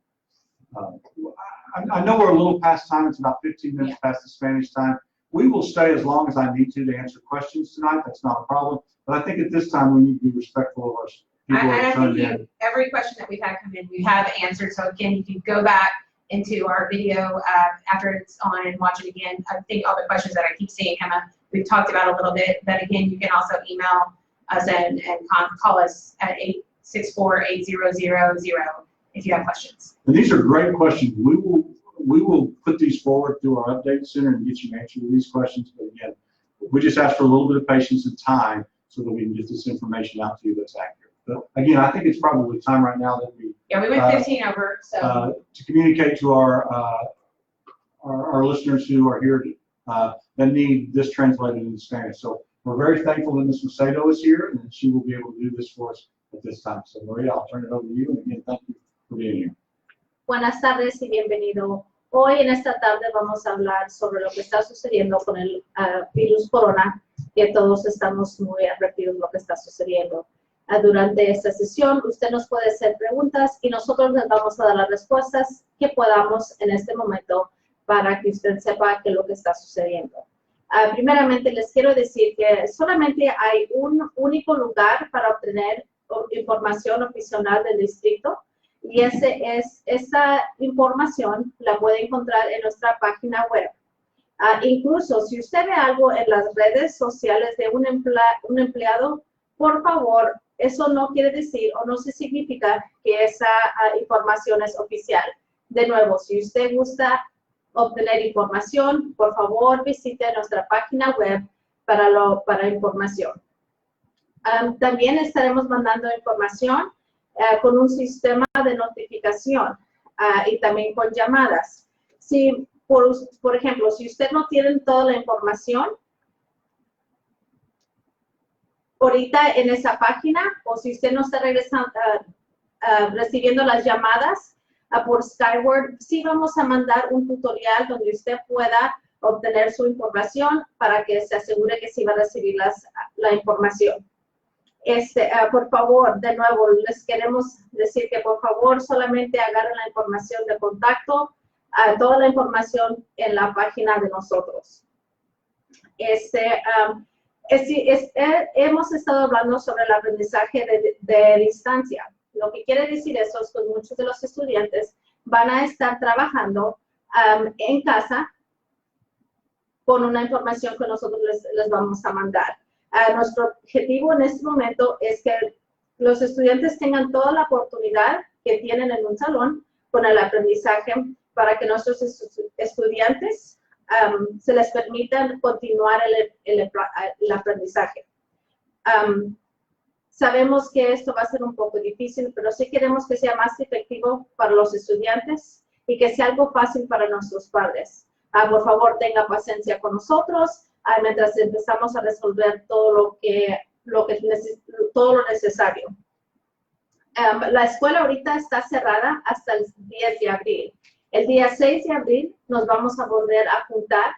I know we're a little past time. It's about 15 minutes past the Spanish time. We will stay as long as I need to answer questions tonight. That's not a problem. But I think at this time, we need to be respectful of our people. I think every question that we've had come in, we have answered. So again, you can go back into our video after it's on and watch it again. I think all the questions that I keep seeing come up, we've talked about a little bit, but again, you can also email us and call us at 864-8000 if you have questions. And these are great questions. We will put these forward through our update center and get you an answer to these questions. But again, we just ask for a little bit of patience and time so that we can get this information out to you that's accurate. But again, I think it's probably time right now that we we went 15 over, so to communicate to our listeners who are here that need this translated into Spanish. So we're very thankful that Ms. Macedo is here and that she will be able to do this for us at this time. So Maria, I'll turn it over to you, and again, thank you for being here. Buenas tardes y bienvenido. Hoy en esta tarde vamos a hablar sobre lo que está sucediendo con el virus corona, que todos estamos muy advertidos de lo que está sucediendo. Durante esta sesión usted nos puede hacer preguntas y nosotros les vamos a dar las respuestas que podamos en este momento para que usted sepa qué es lo que está sucediendo. Primeramente les quiero decir que solamente hay un único lugar para obtener información oficial del distrito, y esa información la puede encontrar en nuestra página web. Incluso si usted ve algo en las redes sociales de un empleado, por favor, eso no quiere decir o no se significa que esa información es oficial. De nuevo, si usted gusta obtener información, por favor visite nuestra página web para información. También estaremos mandando información con un sistema de notificación y también con llamadas. Si, por ejemplo, si usted no tiene toda la información ahorita en esa página, o si usted no está recibiendo las llamadas por Skyward, sí vamos a mandar un tutorial donde usted pueda obtener su información para que se asegure que sí va a recibir la información. Por favor, de nuevo, les queremos decir que por favor solamente agarren la información de contacto, toda la información en la página de nosotros. Hemos estado hablando sobre el aprendizaje de distancia. Lo que quiere decir eso es que muchos de los estudiantes van a estar trabajando en casa con una información que nosotros les vamos a mandar. Nuestro objetivo en este momento es que los estudiantes tengan toda la oportunidad que tienen en un salón con el aprendizaje para que nuestros estudiantes se les permita continuar el aprendizaje. Sabemos que esto va a ser un poco difícil, pero sí queremos que sea más efectivo para los estudiantes y que sea algo fácil para nuestros padres. Por favor, tenga paciencia con nosotros mientras empezamos a resolver todo lo necesario. La escuela ahorita está cerrada hasta el 10 de abril. El día 6 de abril nos vamos a volver a juntar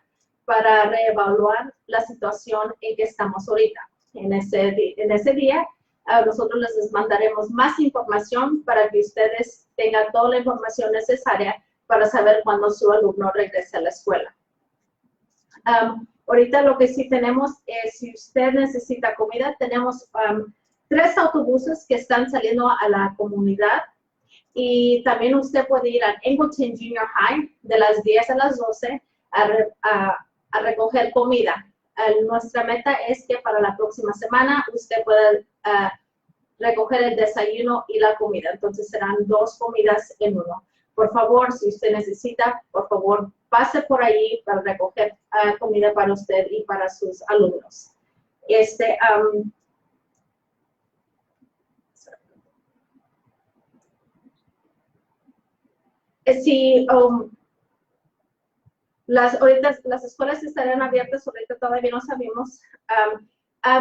para reevaluar la situación en que estamos ahorita. En ese día, nosotros les mandaremos más información para que ustedes tengan toda la información necesaria para saber cuándo su alumno regrese a la escuela. Ahorita lo que sí tenemos es, si usted necesita comida, tenemos 3 autobuses que están saliendo a la comunidad, y también usted puede ir a Angleton Junior High de las 10 a las 12 a recoger comida. Nuestra meta es que para la próxima semana usted pueda recoger el desayuno y la comida. Entonces serán 2 comidas en uno. Por favor, si usted necesita, por favor, pase por allí para recoger comida para usted y para sus alumnos. Ahorita las escuelas estarán abiertas, ahorita todavía no sabemos.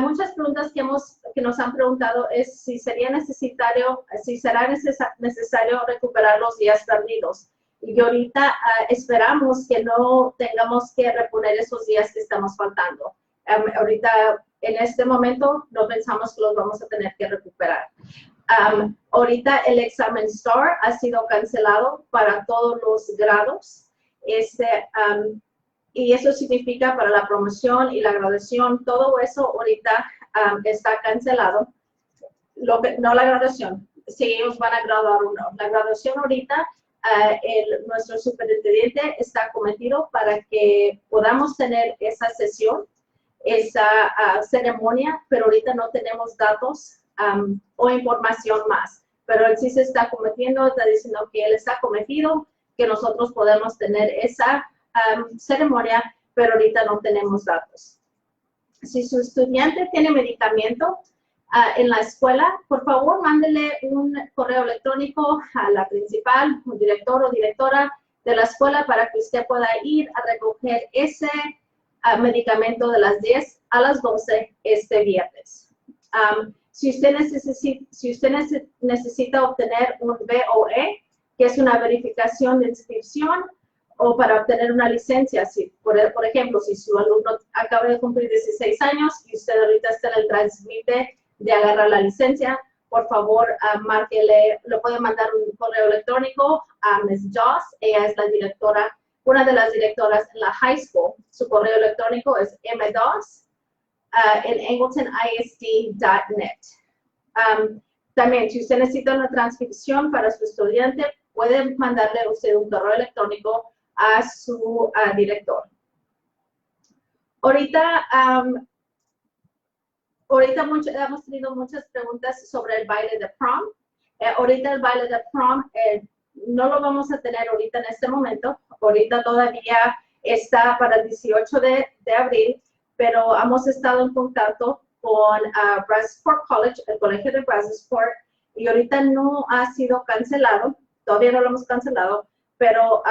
Muchas preguntas que nos han preguntado es si será necesario recuperar los días perdidos. Y ahorita esperamos que no tengamos que reponer esos días que estamos faltando. Ahorita, en este momento, no pensamos que los vamos a tener que recuperar. Ahorita el examen STAR ha sido cancelado para todos los grados. Y eso significa para la promoción y la graduación, todo eso ahorita está cancelado. No la graduación, si ellos van a graduar o no. La graduación ahorita nuestro superintendente está cometido para que podamos tener esa sesión, esa ceremonia, pero ahorita no tenemos datos o información más. Pero él sí se está cometiendo, está diciendo que él está cometido, que nosotros podemos tener esa ceremonia, pero ahorita no tenemos datos. Si su estudiante tiene medicamento en la escuela, por favor, mándele un correo electrónico a la principal, un director o directora de la escuela para que usted pueda ir a recoger ese medicamento de las 10 a las 12 este viernes. Si usted necesita obtener un BOE, que es una verificación de inscripción, o para obtener una licencia, si, por ejemplo, si su alumno acaba de cumplir 16 años y usted ahorita está en el trámite de agarrar la licencia, por favor, márquele, le puede mandar un correo electrónico a Ms. Joss, ella es la directora, una de las directoras en la high school. Su correo electrónico es mdoss en angletonISD.net. También, si usted necesita una transcripción para su estudiante, puede mandarle usted un correo electrónico a su director. Ahorita hemos tenido muchas preguntas sobre el baile de prom. Ahorita el baile de prom no lo vamos a tener ahorita en este momento. Ahorita todavía está para el 18 de abril, pero hemos estado en contacto con Brazosport College, el colegio de Brazosport, y ahorita no ha sido cancelado. Todavía no lo hemos cancelado, pero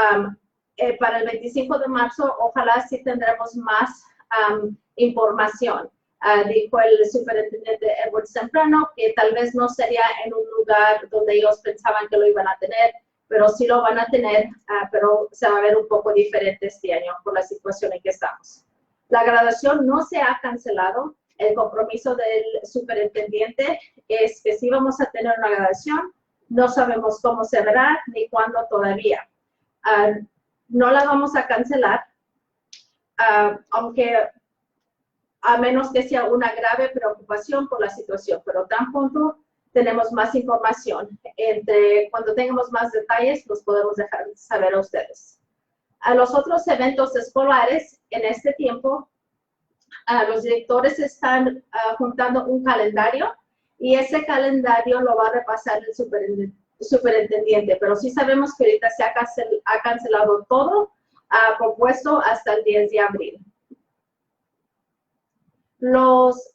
para el 25 de marzo ojalá sí tendremos más información. Dijo el superintendente Edward temprano que tal vez no sería en un lugar donde ellos pensaban que lo iban a tener, pero sí lo van a tener, pero se va a ver un poco diferente este año por la situación en que estamos. La graduación no se ha cancelado. El compromiso del superintendente es que sí vamos a tener una graduación. No sabemos cómo se verá ni cuándo todavía. No la vamos a cancelar, aunque a menos que sea una grave preocupación por la situación, pero tan pronto tenemos más información. Cuando tengamos más detalles, los podemos dejar saber a ustedes. A los otros eventos escolares, en este tiempo, los directores están juntando un calendario y ese calendario lo va a repasar el superintendente, pero sí sabemos que ahorita se ha cancelado todo propuesto hasta el 10 de abril. Los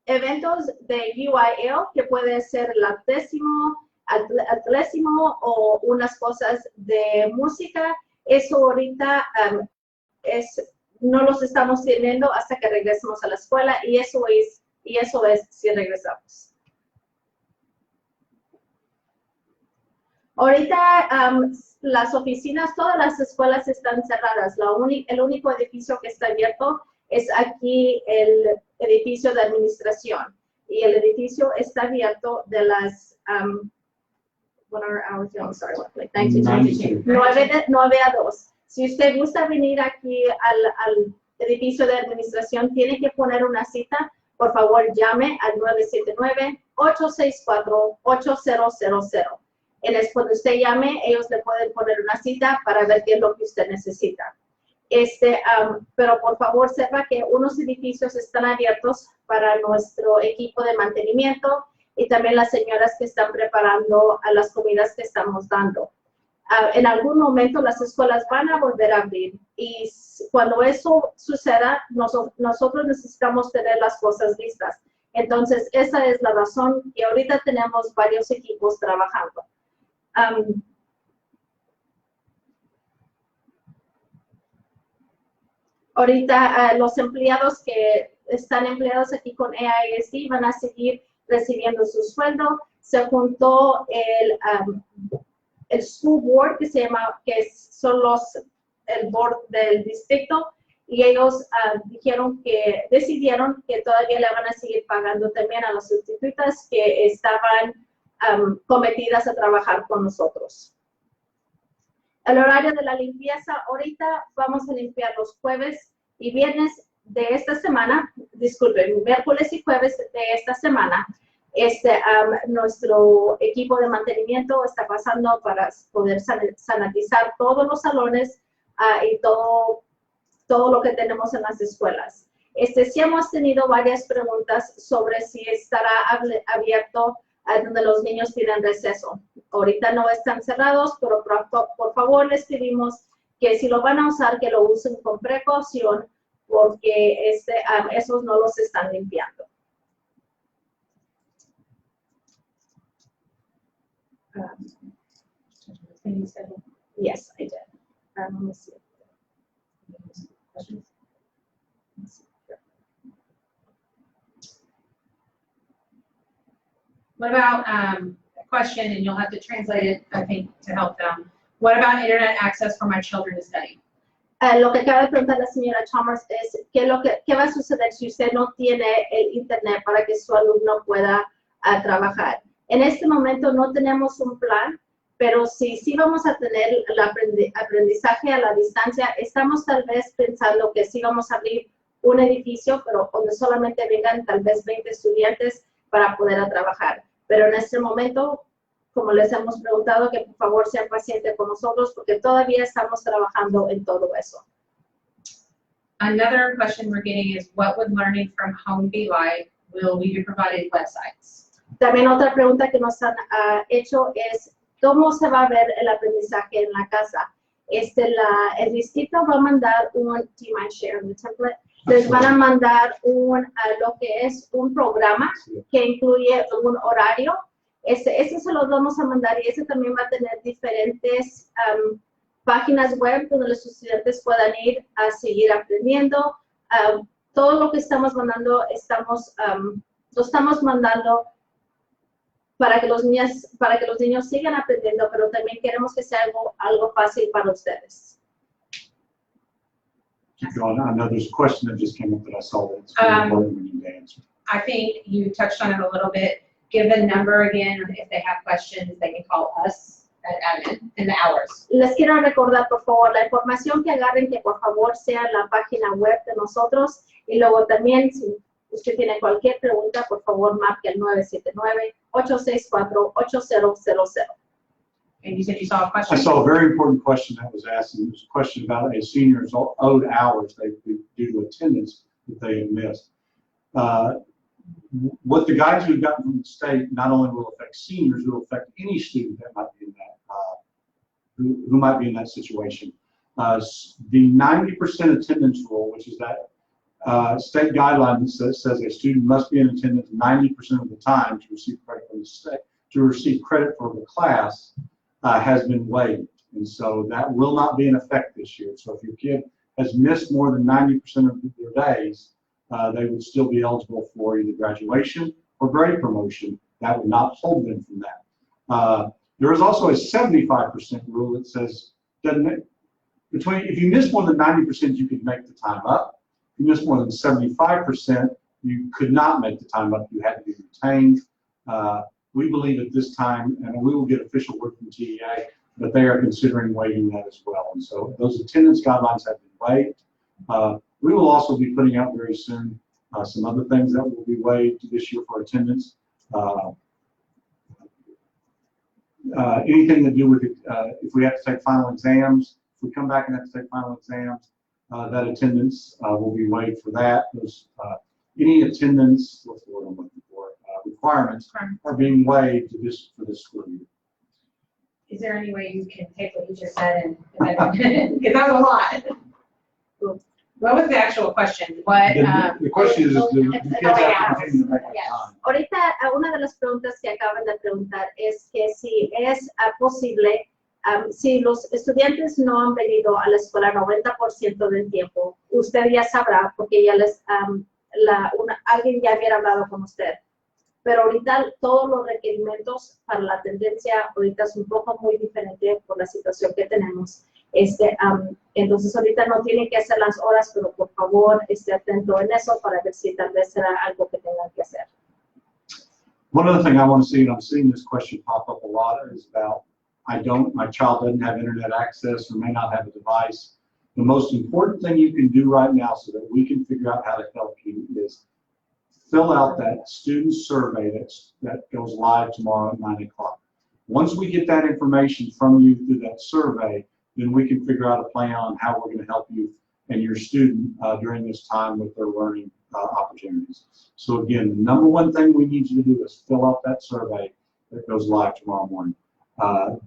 eventos de UIL, que puede ser el atletismo o unas cosas de música, eso ahorita no los estamos teniendo hasta que regresemos a la escuela y eso es si regresamos. Ahorita las oficinas, todas las escuelas están cerradas. El único edificio que está abierto es aquí el edificio de administración. Y el edificio está abierto de las 9 a 2. Si usted gusta venir aquí al edificio de administración, tiene que poner una cita. Por favor, llame al 979-864-8000. Cuando usted llame, ellos le pueden poner una cita para ver qué es lo que usted necesita. Pero por favor sepa que unos edificios están abiertos para nuestro equipo de mantenimiento y también las señoras que están preparando las comidas que estamos dando. En algún momento las escuelas van a volver a abrir y cuando eso suceda, nosotros necesitamos tener las cosas listas. Entonces, esa es la razón que ahorita tenemos varios equipos trabajando. Ahorita los empleados que están empleados aquí con AISD van a seguir recibiendo su sueldo. Se juntó el school board que se llama, son el board del distrito, y ellos decidieron que todavía le van a seguir pagando también a las sustitutas que estaban cometidas a trabajar con nosotros. El horario de la limpieza, ahorita vamos a limpiar los jueves y viernes de esta semana, disculpen, miércoles y jueves de esta semana. Nuestro equipo de mantenimiento está pasando para poder sanitizar todos los salones y todo lo que tenemos en las escuelas. Sí hemos tenido varias preguntas sobre si estará abierto donde los niños tienen receso. Ahorita no están cerrados, pero por favor les pedimos que si lo van a usar, que lo usen con precaución, porque esos no los están limpiando. Yes, I did. Let me see. Questions? What about a question, and you'll have to translate it, I think, to help them. What about internet access for my children to study? Lo que acaba de preguntar la señora Chalmers es ¿qué va a suceder si usted no tiene el internet para que su alumno pueda trabajar? En este momento no tenemos un plan, pero sí vamos a tener el aprendizaje a la distancia. Estamos tal vez pensando que sí vamos a abrir un edificio, pero donde solamente vengan tal vez 20 estudiantes para poder trabajar. Pero en este momento, como les hemos preguntado, que por favor sean pacientes con nosotros porque todavía estamos trabajando en todo eso. Another question we're getting is, what would learning from home be like? Will we be provided websites? También otra pregunta que nos han hecho es, ¿cómo se va a ver el aprendizaje en la casa? El distrito va a mandar un, do you mind sharing the template? Les van a mandar lo que es un programa que incluye un horario. Ese se los vamos a mandar y ese también va a tener diferentes páginas web donde los estudiantes puedan ir a seguir aprendiendo. Todo lo que estamos mandando, lo estamos mandando para que los niños sigan aprendiendo, pero también queremos que sea algo fácil para ustedes. Keep going. I know there's a question that just came up that I saw that it's very important we need to answer. I think you touched on it a little bit. Give the number again. If they have questions, they can call us at admin in the hours. Les quiero recordar, por favor, la información que agarren, que por favor sea la página web de nosotros. Y luego también, si usted tiene cualquier pregunta, por favor, marque el 979-864-8000. And you said you saw a question? I saw a very important question that was asked, and it was a question about a senior's owed hours due to attendance that they had missed. What the guidance we've gotten from the state not only will affect seniors, it will affect any student that might be in that, who might be in that situation. The 90% attendance rule, which is that state guideline that says a student must be in attendance 90% of the time to receive credit from the state, to receive credit for the class, has been waived. And so that will not be in effect this year. So if your kid has missed more than 90% of their days, they would still be eligible for either graduation or grade promotion. That would not hold them from that. There is also a 75% rule that says, if you miss more than 90%, you could make the time up. If you miss more than 75%, you could not make the time up. You had to be retained. We believe at this time, and we will get official word from TEA, but they are considering waiving that as well. And so those attendance guidelines have been waived. We will also be putting out very soon some other things that will be waived this year for attendance. Anything to do with it, if we have to take final exams, if we come back and have to take final exams, that attendance will be waived for that. Those, any attendance, what's the word I'm looking for, requirements are being waived for this school year. Is there any way you can take what you just said and because that was a lot. What was the actual question? The question is, do kids have to continue to make Yes. time? Ahorita, una de las preguntas que acaban de preguntar es que si es posible, si los estudiantes no han venido a la escuela 90% del tiempo, usted ya sabrá, porque ya alguien ya hubiera hablado con usted. Pero ahorita todos los requerimientos para la tendencia ahorita es un poco muy diferente por la situación que tenemos. Entonces ahorita no tienen que hacer las horas, pero por favor esté atento en eso para ver si tal vez será algo que tengan que hacer. One other thing I want to see, and I'm seeing this question pop up a lot, is about my child doesn't have internet access or may not have a device. The most important thing you can do right now so that we can figure out how to help you is fill out that student survey that goes live tomorrow at 9 o'clock. Once we get that information from you through that survey, then we can figure out a plan on how we're going to help you and your student during this time with their learning opportunities. So again, the number one thing we need you to do is fill out that survey that goes live tomorrow morning.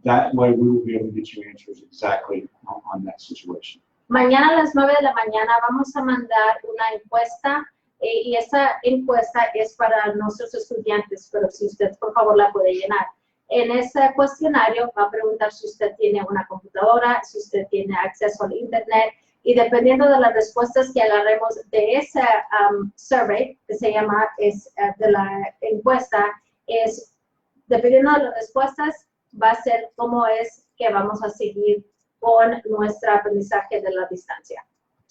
That way we will be able to get you answers exactly on that situation. Mañana a las 9 de la mañana vamos a mandar una encuesta y esa encuesta es para nuestros estudiantes, pero si usted por favor la puede llenar. En ese cuestionario va a preguntar si usted tiene una computadora, si usted tiene acceso al internet y dependiendo de las respuestas que agarremos de ese survey, que se llama de la encuesta, dependiendo de las respuestas va a ser cómo es que vamos a seguir con nuestro aprendizaje de la distancia.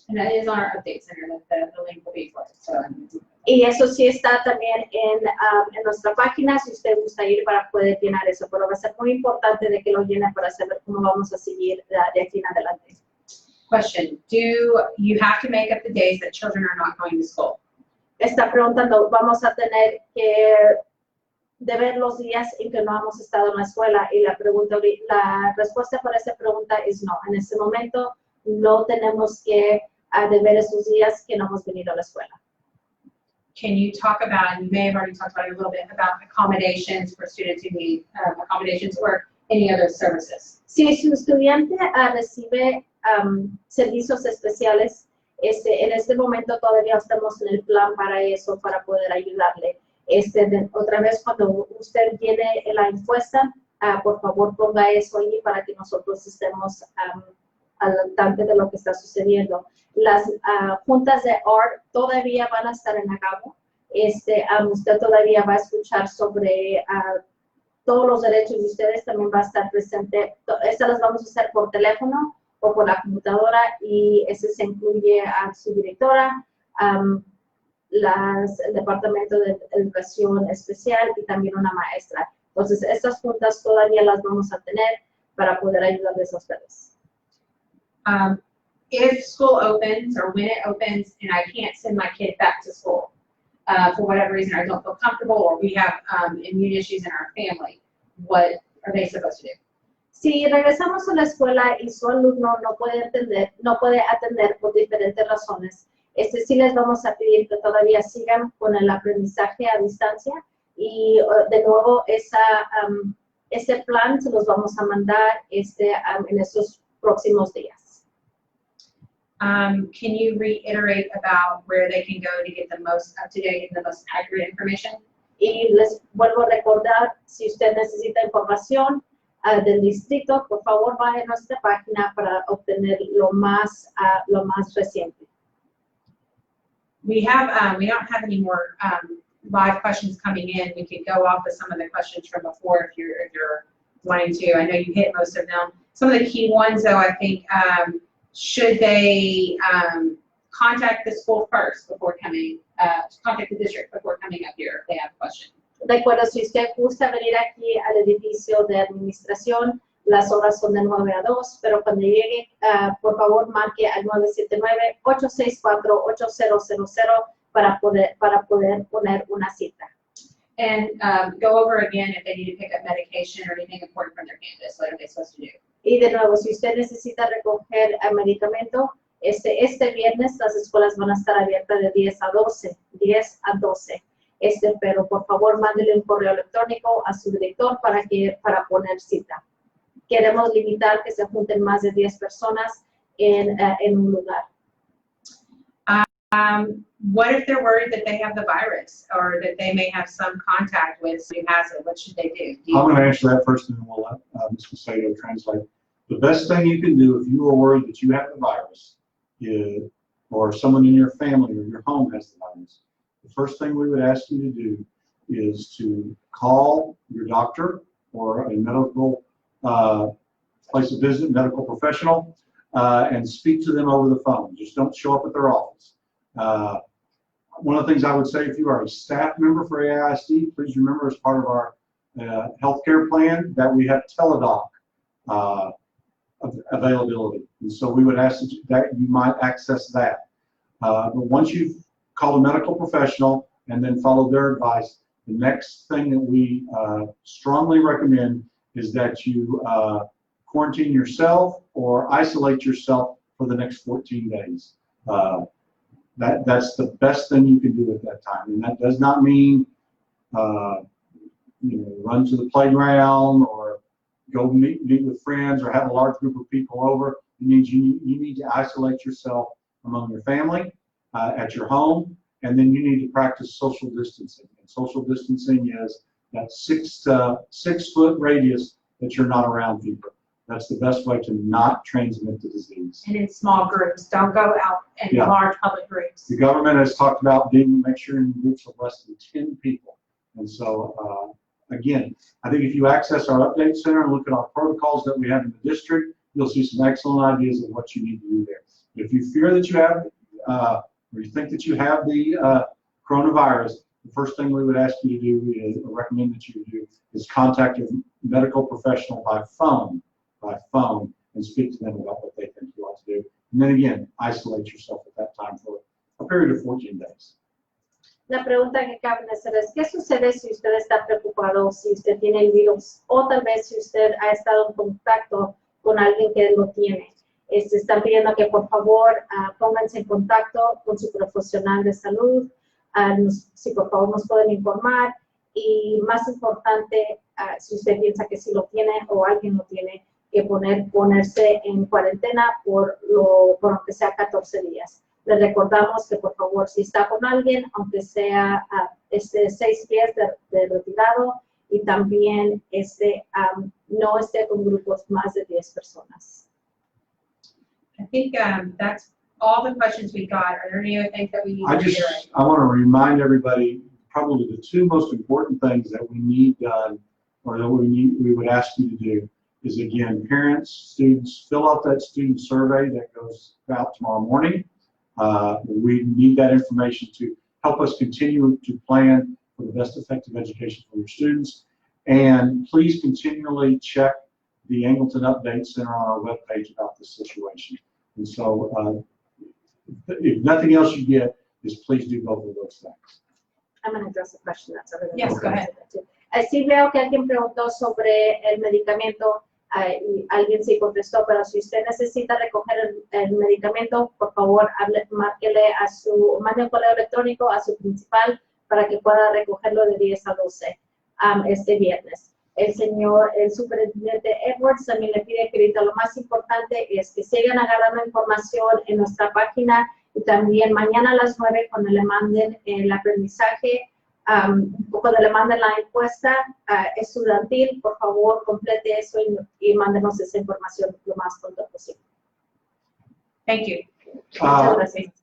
And that is on our update center, that the link will be for it. So, Y eso sí está también en nuestra página, si usted gusta ir para poder llenar eso, pero va a ser muy importante de que lo llene para saber cómo vamos a seguir de aquí en adelante. question, do you have to make up the days that children are not going to school? Está preguntando, ¿vamos a tener que deber los días en que no hemos estado en la escuela? Y la respuesta para esa pregunta es no. En este momento no tenemos que deber esos días que no hemos venido a la escuela. Can you talk about, and you may have already talked about it a little bit, about accommodations for students who need accommodations or any other services? Si su estudiante recibe servicios especiales, en este momento todavía estamos en el plan para eso, para poder ayudarle. Otra vez, cuando usted llene la encuesta, por favor ponga eso allí para que nosotros estemos al tanto de lo que está sucediendo. Las juntas de ART todavía van a estar en cabo. Usted todavía va a escuchar sobre todos los derechos de ustedes, también va a estar presente. Estas las vamos a hacer por teléfono o por la computadora y ese se incluye a su directora, el Departamento de Educación Especial y también una maestra. Entonces, estas juntas todavía las vamos a tener para poder ayudarles a ustedes. If school opens or when it opens and I can't send my kid back to school for whatever reason, I don't feel comfortable or we have immune issues in our family, what are they supposed to do? Si regresamos a la escuela y su alumno no puede atender por diferentes razones, sí les vamos a pedir que todavía sigan con el aprendizaje a distancia y de nuevo ese plan se los vamos a mandar en estos próximos días. Can you reiterate about where they can go to get the most up-to-date and the most accurate information? Y les vuelvo a recordar, si usted necesita información del distrito, por favor vaya a nuestra página para obtener lo más reciente. We don't have any more live questions coming in. We can go off of some of the questions from before if you're wanting to. I know you hit most of them. Some of the key ones, though, I think, should they contact the school first before coming, contact the district before coming up here if they have a question? Recuerda, si usted gusta venir aquí al edificio de administración, las horas son de 9 a 2, pero cuando llegue, por favor, marque al 979-864-8000 para poder poner una cita. And go over again if they need to pick up medication or anything important from their campus. What are they supposed to do? Y de nuevo, si usted necesita recoger medicamento, este viernes las escuelas van a estar abiertas de 10 a 12. Pero por favor, mándele un correo electrónico a su director para poner cita. Queremos limitar que se junten más de 10 personas en un lugar. What if they're worried that they have the virus or that they may have some contact with somebody who has it? What should they do? I'm going to answer that first and then we'll let Ms. Macedo translate. The best thing you can do if you are worried that you have the virus or someone in your family or your home has the virus, the first thing we would ask you to do is to call your doctor or a medical place of visit, medical professional, and speak to them over the phone. Just don't show up at their office. One of the things I would say, if you are a staff member for AISD, please remember as part of our healthcare plan that we have teledoc availability. And so we would ask that you might access that. But once you've called a medical professional and then follow their advice. The next thing that we strongly recommend is that you quarantine yourself or isolate yourself for the next 14 days. That's the best thing you can do at that time. And that does not mean run to the playground or go meet with friends or have a large group of people over. It means you need to isolate yourself among your family at your home, and then you need to practice social distancing. And social distancing is that 6 foot radius that you're not around people. That's the best way to not transmit the disease. And in small groups. Don't go out in large public groups. The government has talked about make sure in groups of less than 10 people. And so, again, I think if you access our update center and look at our protocols that we have in the district, you'll see some excellent ideas of what you need to do there. If you fear that you have, or you think that you have the coronavirus, the first thing we would ask you to do is, or recommend that you do, is contact a medical professional by phone, and speak to them about what they think you ought to do. And then again, isolate yourself at that time for a period of 14 days. La pregunta que cabe hacer es, ¿qué sucede si usted está preocupado, si usted tiene el virus, o tal vez si usted ha estado en contacto con alguien que lo tiene? Están pidiendo que por favor pónganse en contacto con su profesional de salud, si por favor nos pueden informar, y más importante, si usted piensa que sí lo tiene o alguien lo tiene, que ponerse en cuarentena por aunque sea 14 días. Les recordamos que por favor, si está con alguien, aunque sea 6 pies de retirado, y también no esté con grupos más de 10 personas. I think that's all the questions we got. Are there any other things that we need to reiterate? I want to remind everybody probably the 2 most important things that we need done, or that we would ask you to do, is again, parents, students, fill out that student survey that goes out tomorrow morning. We need that information to help us continue to plan for the best effective education for your students. And please continually check the Angleton Update Center on our webpage about this situation. And so, if nothing else you get, is please do both of those things. I'm going to address a question that's over there. Yes, go ahead. Sí veo que alguien preguntó sobre el medicamento y alguien sí contestó, pero si usted necesita recoger el medicamento, por favor, mande un correo electrónico a su principal para que pueda recogerlo de 10 a 12 este viernes. El superintendente Edwards también le pide que ahorita lo más importante es que sigan agarrando información en nuestra página, y también mañana a las 9 cuando le manden el aprendizaje, cuando le manden la encuesta estudiantil, por favor complete eso y mándenos esa información lo más pronto posible. Thank you. Muchas gracias.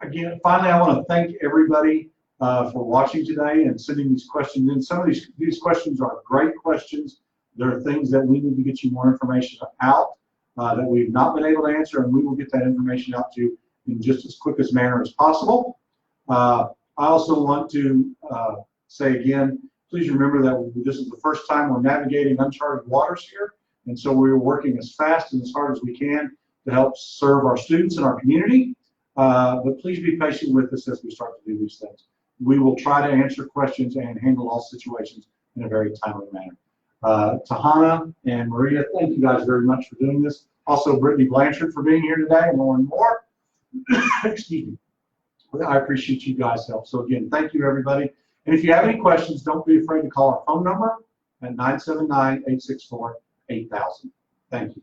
Again, finally, I want to thank everybody for watching today and sending these questions in. Some of these questions are great questions. There are things that we need to get you more information out that we've not been able to answer, and we will get that information out to you in just as quick a manner as possible. I also want to say again, please remember that this is the first time we're navigating uncharted waters here, and so we're working as fast and as hard as we can to help serve our students and our community. But please be patient with us as we start to do these things. We will try to answer questions and handle all situations in a very timely manner. Tahana and Maria, thank you guys very much for doing this. Also, Brittany Blanchard for being here today, and more. Excuse me. I appreciate you guys' help. So again, thank you, everybody. And if you have any questions, don't be afraid to call our phone number at 979-864-8000. Thank you.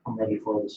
I'm ready for the